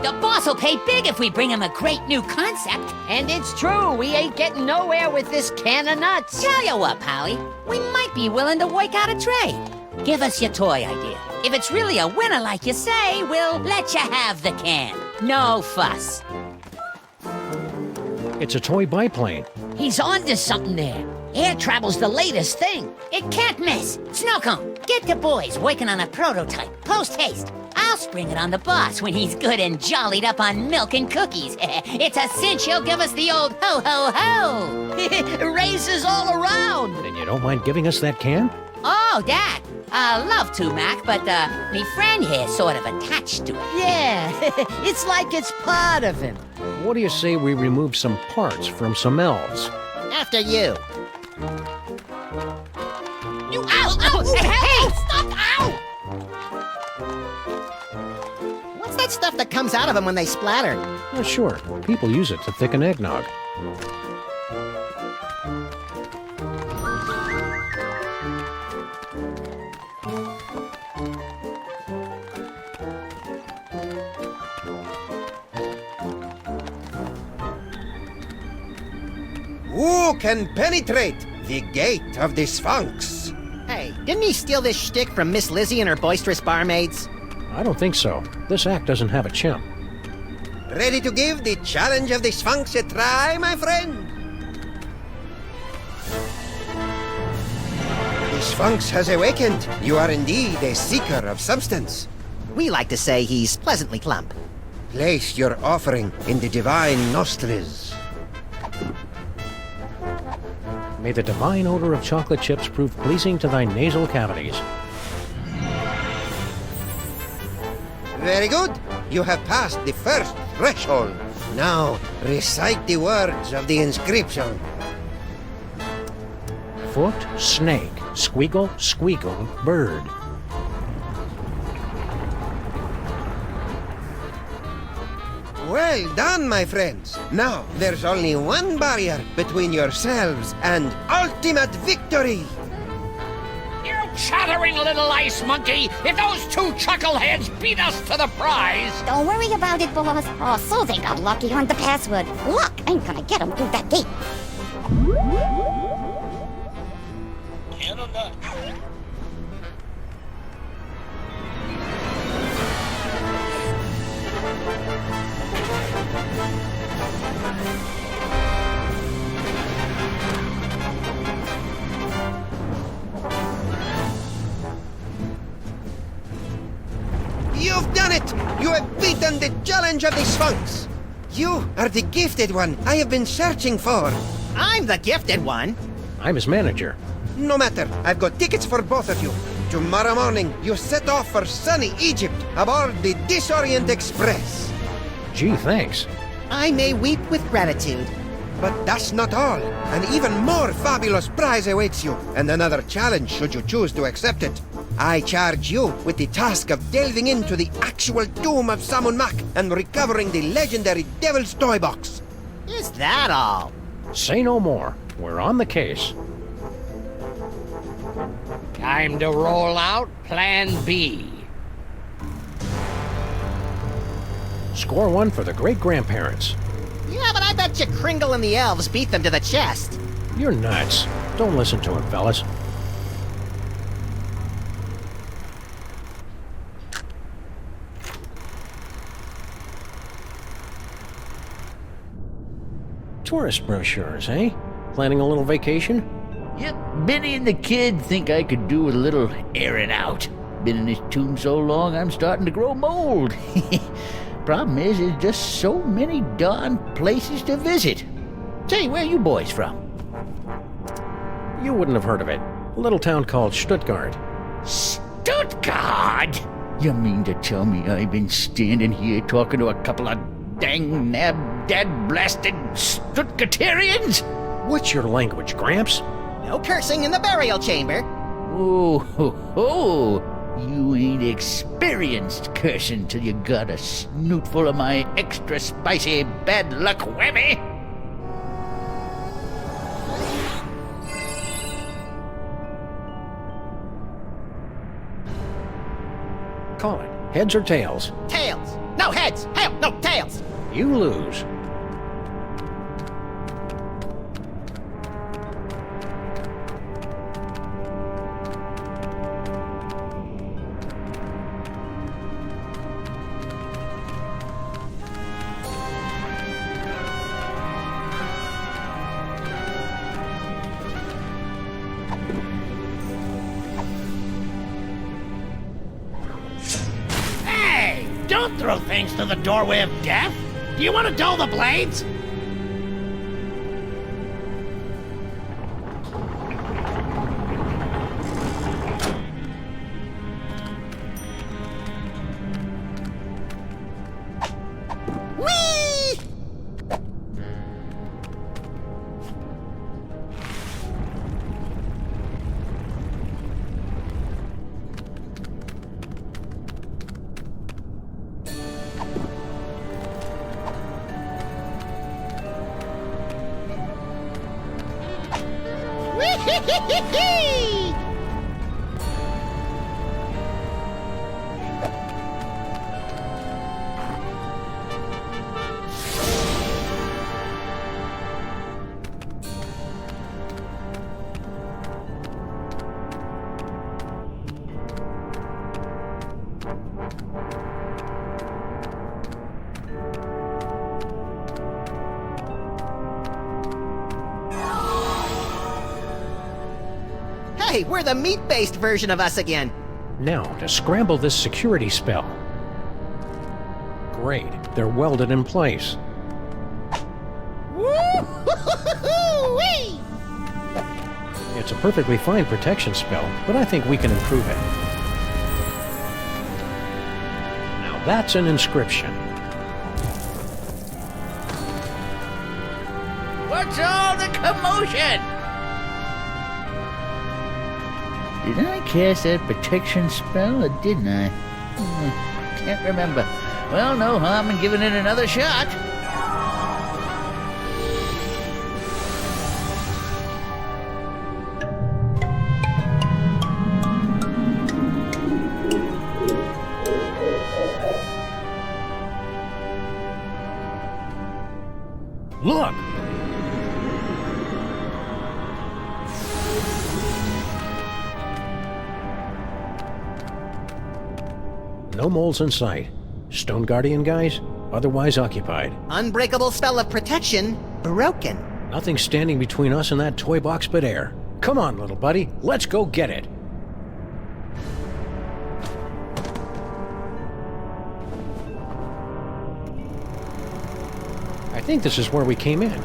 The boss will pay big if we bring him a great new concept. And it's true, we ain't getting nowhere with this can of nuts. Tell you what, Polly, we might be willing to work out a trade. Give us your toy idea. If it's really a winner like you say, we'll let you have the can. No fuss. It's a toy biplane. He's onto something there. Air travel's the latest thing. It can't miss. Snowcone, get the boys working on a prototype. Post haste. I'll spring it on the boss when he's good and jollied up on milk and cookies. It's a cinch he'll give us the old ho-ho-ho. Raises all around. Then you don't mind giving us that can? Oh, that. Love to, Mac, but me friend here's sort of attached to it. Yeah, it's like it's part of him. What do you say we remove some parts from some elves? After you. You ow! Hey! Stop! Ow! What's that stuff that comes out of them when they splatter? Oh, sure. People use it to thicken eggnog. Who can penetrate the gate of the Sphinx? Hey, didn't he steal this shtick from Miss Lizzie and her boisterous barmaids? I don't think so. This act doesn't have a chimp. Ready to give the challenge of the Sphinx a try, my friend? The Sphinx has awakened. You are indeed a seeker of substance. We like to say he's pleasantly plump. Place your offering in the divine nostrils. May the divine odor of chocolate chips prove pleasing to thy nasal cavities. Very good. You have passed the first threshold. Now, recite the words of the inscription. Foot, snake, squeagle, squeagle, bird. Well done, my friends. Now, there's only one barrier between yourselves and ultimate victory. You chattering little ice monkey! If those two chuckleheads beat us to the prize! Don't worry about it, boss. Oh, so they got lucky on the password. Luck ain't gonna get them through that gate. Canada. You've done it! You have beaten the challenge of the Sphinx! You are the gifted one I have been searching for. I'm the gifted one. I'm his manager. No matter, I've got tickets for both of you. Tomorrow morning, you set off for sunny Egypt aboard the Disorient Express. Gee, thanks. I may weep with gratitude. But that's not all. An even more fabulous prize awaits you, and another challenge should you choose to accept it. I charge you with the task of delving into the actual tomb of Sammun and recovering the legendary Devil's Toybox. Is that all? Say no more. We're on the case. Time to roll out Plan B. Score one for the great-grandparents. Yeah, but I bet you Kringle and the elves beat them to the chest. You're nuts. Don't listen to him, fellas. Tourist brochures, eh? Planning a little vacation? Yep, Benny and the kid think I could do with a little airing out. Been in this tomb so long, I'm starting to grow mold. Problem is, there's just so many darn places to visit. Say, where you boys from? You wouldn't have heard of it. A little town called Stuttgart. Stuttgart? You mean to tell me I've been standing here talking to a couple of dang dad-blasted Stuttgarterians? What's your language, Gramps? No cursing in the burial chamber. Oh, ho, ho. You ain't experienced cursing till you got a snoot full of my extra spicy bad luck whammy. Call it. Heads or tails? Tails. No heads. Hell, no tails. You lose. Don't throw things through the doorway of death. Do you want to dull the blades? Hey, we're the meat-based version of us again. Now, to scramble this security spell. Great, they're welded in place. Woo-hoo-hoo-hoo-wee! It's a perfectly fine protection spell, but I think we can improve it. Now that's an inscription. What's all the commotion? Did I cast that protection spell, or didn't I? Can't remember. Well, no harm in giving it another shot. Look! No moles in sight. Stone Guardian guys, otherwise occupied. Unbreakable spell of protection, broken. Nothing standing between us and that toy box but air. Come on, little buddy, let's go get it. I think this is where we came in.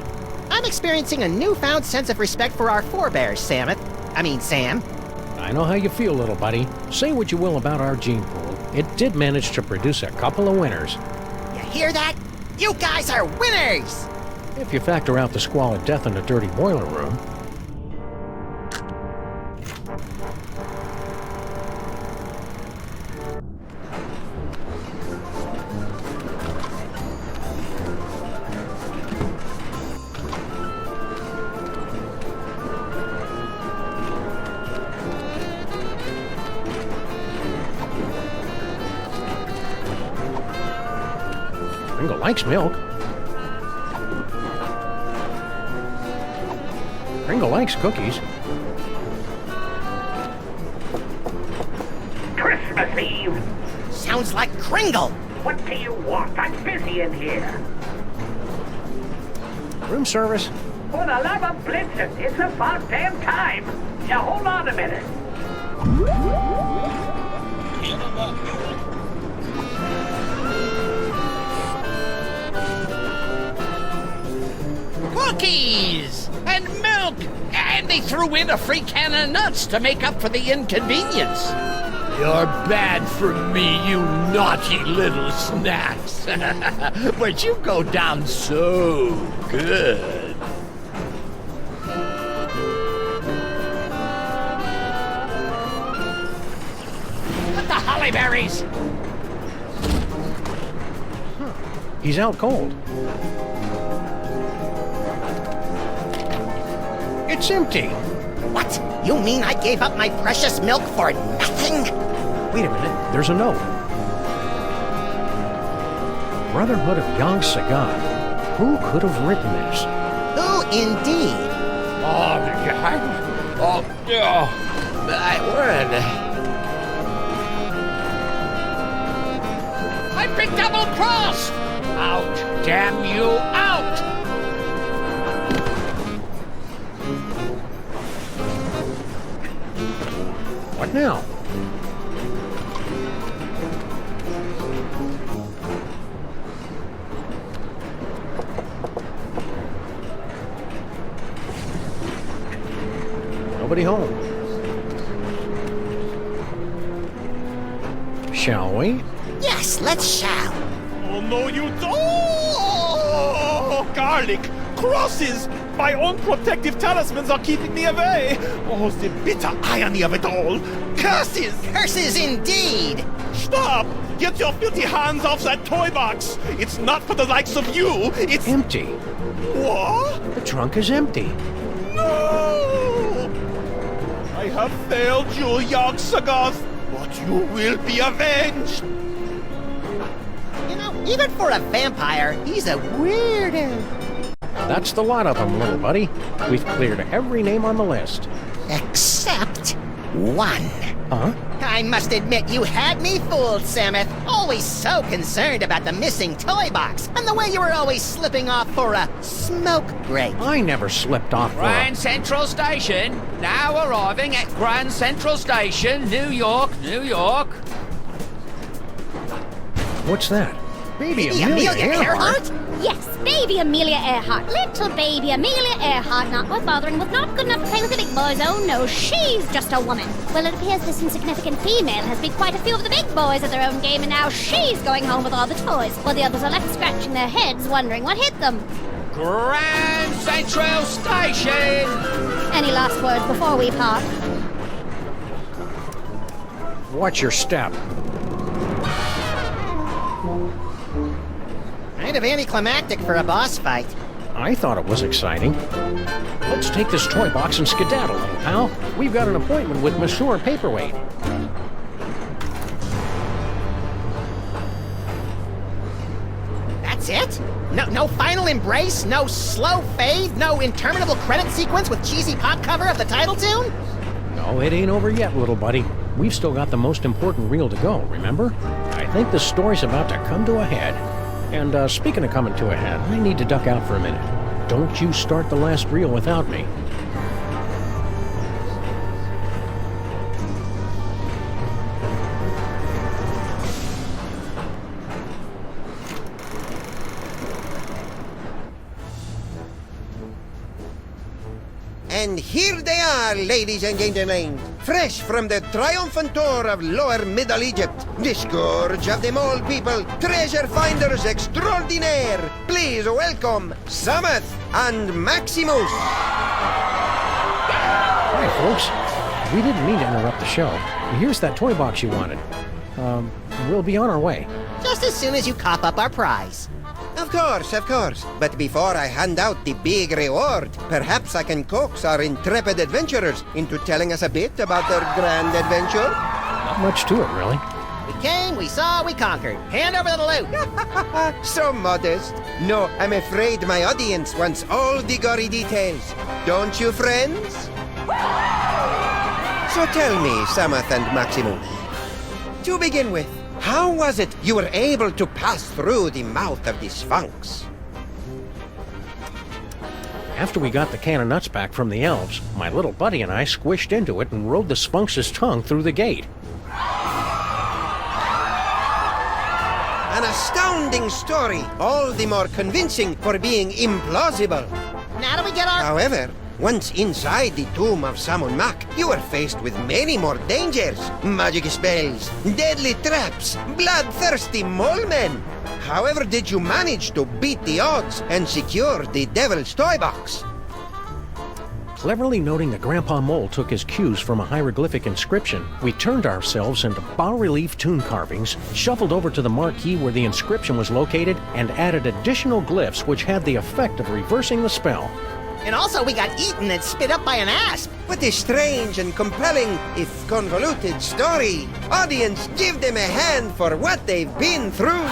I'm experiencing a newfound sense of respect for our forebears, Sam. I know how you feel, little buddy. Say what you will about our gene pool. It did manage to produce a couple of winners. You hear that? You guys are winners! If you factor out the squalid death in the dirty boiler room. Kringle likes milk. Kringle likes cookies. Christmas Eve. Sounds like Kringle. What do you want? I'm busy in here. Room service. For the love of Blitzen, it's about damn time. Now hold on a minute. Cookies! And milk! And they threw in a free can of nuts to make up for the inconvenience. You're bad for me, you naughty little snacks. But you go down so good. What the holly berries? He's out cold. It's empty. What? You mean I gave up my precious milk for nothing? Wait a minute, there's a note. Brotherhood of Young Sagan. Who could have written this? Who indeed? My word. I've been double-crossed! Out, damn you, out! What now? nobody home. Shall we? Yes, let's shout. Oh, no, you don't! Oh, garlic! Crosses! My own protective talismans are keeping me away! Oh, the bitter irony of it all! Curses! Curses indeed! Stop! Get your filthy hands off that toy box! It's not for the likes of you! It's empty. What? The trunk is empty. No! I have failed you, young Sagoth, but you will be avenged! You know, even for a vampire, he's a weirdo. That's the lot of them, little buddy. We've cleared every name on the list. Except one. Huh? I must admit, you had me fooled, Sameth. Always so concerned about the missing toy box, and the way you were always slipping off for a smoke break. I never slipped off for Grand Central Station. Now arriving at Grand Central Station, New York, New York. What's that? Baby Baby Amelia Amelia Earhart? Yes, baby Amelia Earhart. Little baby Amelia Earhart, not worth bothering with, not good enough to play with the big boys. Oh no, she's just a woman. Well, it appears this insignificant female has beat quite a few of the big boys at their own game, and now she's going home with all the toys, while the others are left scratching their heads, wondering what hit them. Grand Central Station. Any last words before we part? Watch your step. Kind of anticlimactic for a boss fight. I thought it was exciting. Let's take this toy box and skedaddle, little pal. We've got an appointment with Monsieur Paperweight. That's it? No final embrace? No slow fade? No interminable credit sequence with cheesy pop cover of the title tune? No, it ain't over yet, little buddy. We've still got the most important reel to go, remember? I think the story's about to come to a head. And speaking of coming to a head, I need to duck out for a minute. Don't you start the last reel without me. And here they are, ladies and gentlemen, fresh from the triumphant tour of Lower Middle Egypt, the scourge of the mole people, treasure finders extraordinaire. Please welcome Sameth and Maximus. Hi, folks. We didn't mean to interrupt the show. Here's that toy box you wanted. We'll be on our way. Just as soon as you cop up our prize. Of course. But before I hand out the big reward, perhaps I can coax our intrepid adventurers into telling us a bit about their grand adventure. Not much to it, really. We came, we saw, we conquered. Hand over the loot. So modest. No, I'm afraid my audience wants all the gory details. Don't you, friends? So tell me, Sameth and Maximus, to begin with, how was it you were able to pass through the mouth of the Sphinx? After we got the can of nuts back from the elves, my little buddy and I squished into it and rode the Sphinx's tongue through the gate. An astounding story, all the more convincing for being implausible. Now do we get our... However, once inside the tomb of Sammun Mac, you were faced with many more dangers. Magic spells, deadly traps, bloodthirsty mole men. However did you manage to beat the odds and secure the Devil's Toy Box? Cleverly noting that Grandpa Mole took his cues from a hieroglyphic inscription, we turned ourselves into bas-relief tomb carvings, shuffled over to the marquee where the inscription was located, and added additional glyphs which had the effect of reversing the spell. And also we got eaten and spit up by an asp. What a strange and compelling, if convoluted story. Audience, give them a hand for what they've been through.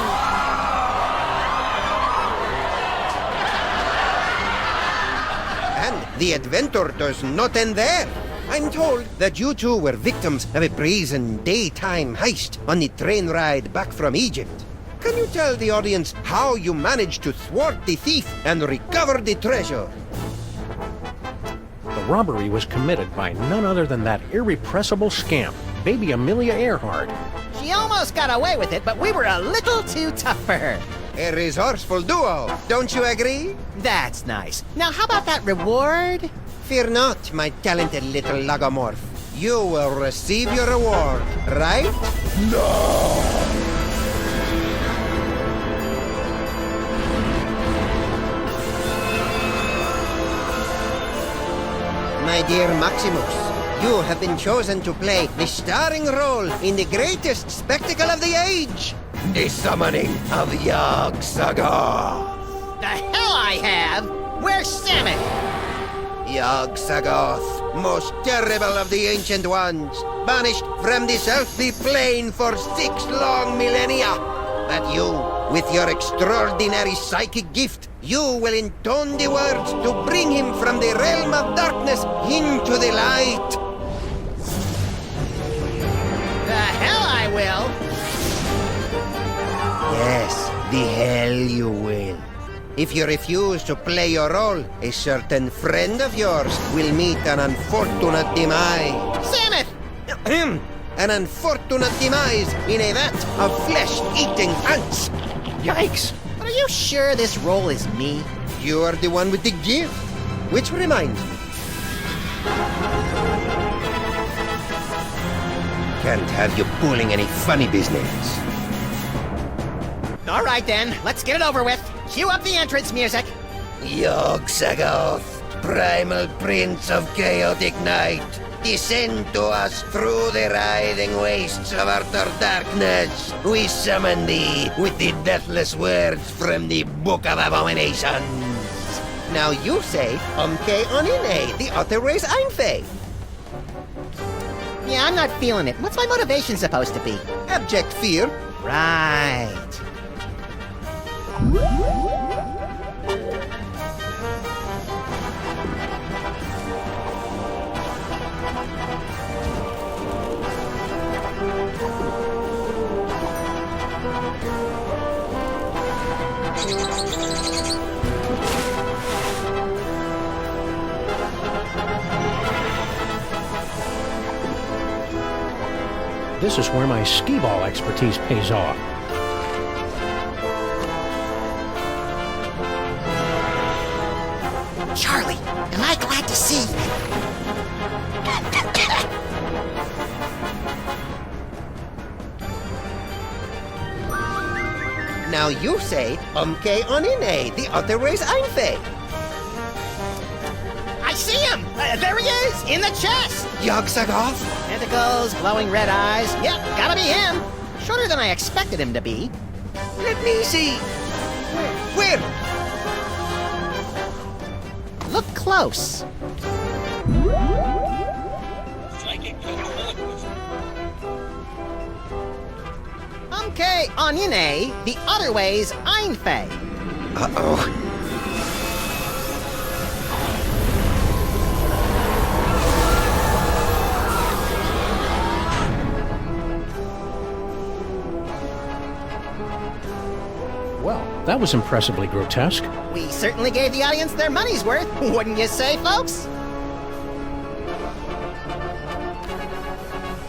And the adventure does not end there. I'm told that you two were victims of a brazen daytime heist on the train ride back from Egypt. Can you tell the audience how you managed to thwart the thief and recover the treasure? The robbery was committed by none other than that irrepressible scamp, baby Amelia Earhart. She almost got away with it, but we were a little too tough for her. A resourceful duo, don't you agree? That's nice. Now how about that reward Fear not, my talented little logomorph. You will receive your reward, right? No! My dear Maximus, you have been chosen to play the starring role in the greatest spectacle of the age, the summoning of Yog-Sagoth. The hell I have? Where's Sameth? Yog-Sagoth, most terrible of the ancient ones, banished from this earthly plane for 6 long millennia. But you, with your extraordinary psychic gift, you will intone the words to bring him from the realm of darkness into the light. The hell I will! Yes, the hell you will. If you refuse to play your role, a certain friend of yours will meet an unfortunate demise. Sameth! An unfortunate demise in a vat of flesh-eating ants. Yikes! But are you sure this role is me? You are the one with the gift. Which reminds me. Can't have you pulling any funny business. All right then, let's get it over with. Cue up the entrance music. Yog-Sagoth, primal prince of chaotic night, descend to us through the writhing wastes of utter darkness. We summon thee with the deathless words from the Book of Abominations. Now you say, Umke Onine, the other ways Einfei. Yeah, I'm not feeling it. What's my motivation supposed to be? Abject fear. Right. This is where my skee-ball expertise pays off. Charlie, am I glad to see you? Now you say, Umke Onine, the other ways Einfei. I see him! There he is, in the chest! Yog-Sagoth? Tentacles, glowing red eyes. Yep, gotta be him. Shorter than I expected him to be. Let me see. Where? Look close. Okay, Onyene, the other way's Einfei. Uh-oh. Well, that was impressively grotesque. We certainly gave the audience their money's worth, wouldn't you say, folks?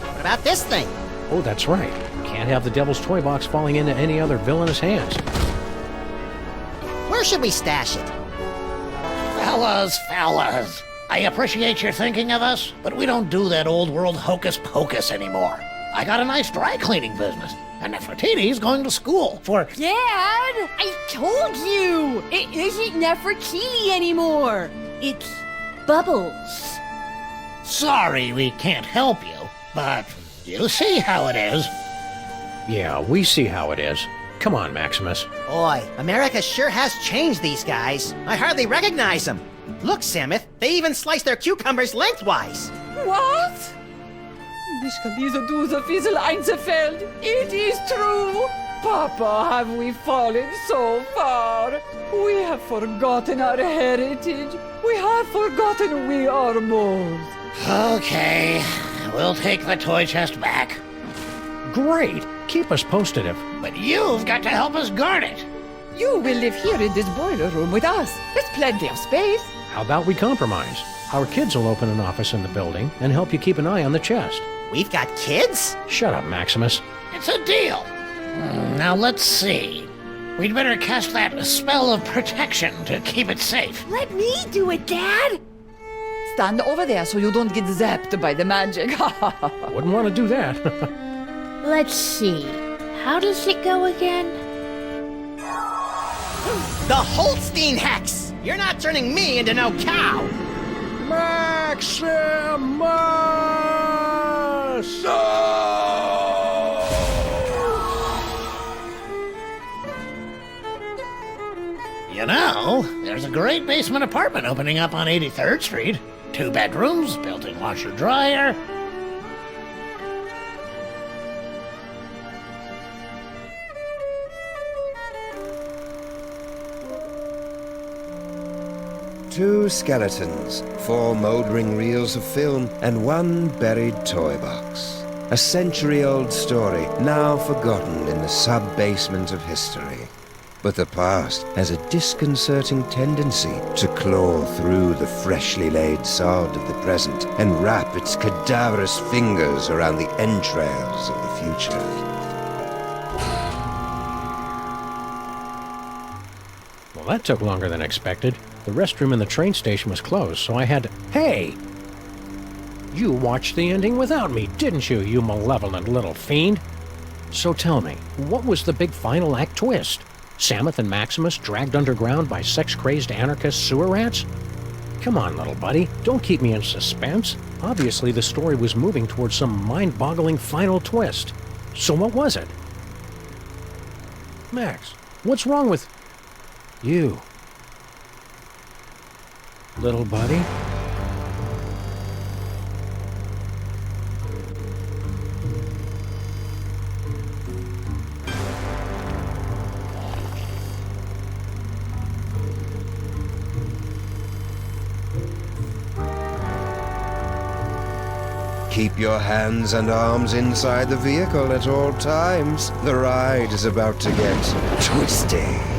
What about this thing? Oh, that's right. Can't have the Devil's Toybox falling into any other villainous hands. Where should we stash it? Fellas, I appreciate your thinking of us, but we don't do that old world hocus pocus anymore. I got a nice dry cleaning business, and Nefertiti's going to school for... Dad! I told you! It isn't Nefertiti anymore! It's Bubbles. Sorry we can't help you, but you see how it is. Yeah, we see how it is. Come on, Maximus. Boy, America sure has changed these guys. I hardly recognize them. Look, Sameth, they even slice their cucumbers lengthwise. What? Mich kann diese Duse Fiesel Einzelfeld. It is true. Papa, have we fallen so far? We have forgotten our heritage. We have forgotten we are moles. Okay, we'll take the toy chest back. Great. Keep us posted if... But you've got to help us guard it. You will live here in this boiler room with us. There's plenty of space. How about we compromise? Our kids will open an office in the building and help you keep an eye on the chest. We've got kids? Shut up, Maximus. It's a deal. Now let's see. We'd better cast that spell of protection to keep it safe. Let me do it, Dad! stand over there so you don't get zapped by the magic. Wouldn't want to do that. Let's see. How does it go again? The Holstein Hex! You're not turning me into no cow! Maximus! You know, there's a great basement apartment opening up on 83rd Street. 2 bedrooms, built-in washer-dryer. Two skeletons, 4 mouldering reels of film, and 1 buried toy box. A century-old story, now forgotten in the sub-basement of history. But the past has a disconcerting tendency to claw through the freshly laid sod of the present and wrap its cadaverous fingers around the entrails of the future. Well, that took longer than expected. The restroom in the train station was closed, so I had to... Hey! You watched the ending without me, didn't you, you malevolent little fiend? So tell me, what was the big final act twist? Sameth and Maximus dragged underground by sex-crazed anarchist sewer rats? Come on, little buddy, don't keep me in suspense. Obviously, the story was moving towards some mind-boggling final twist. So what was it? Max, what's wrong with... you? Little buddy? Keep your hands and arms inside the vehicle at all times. The ride is about to get twisty.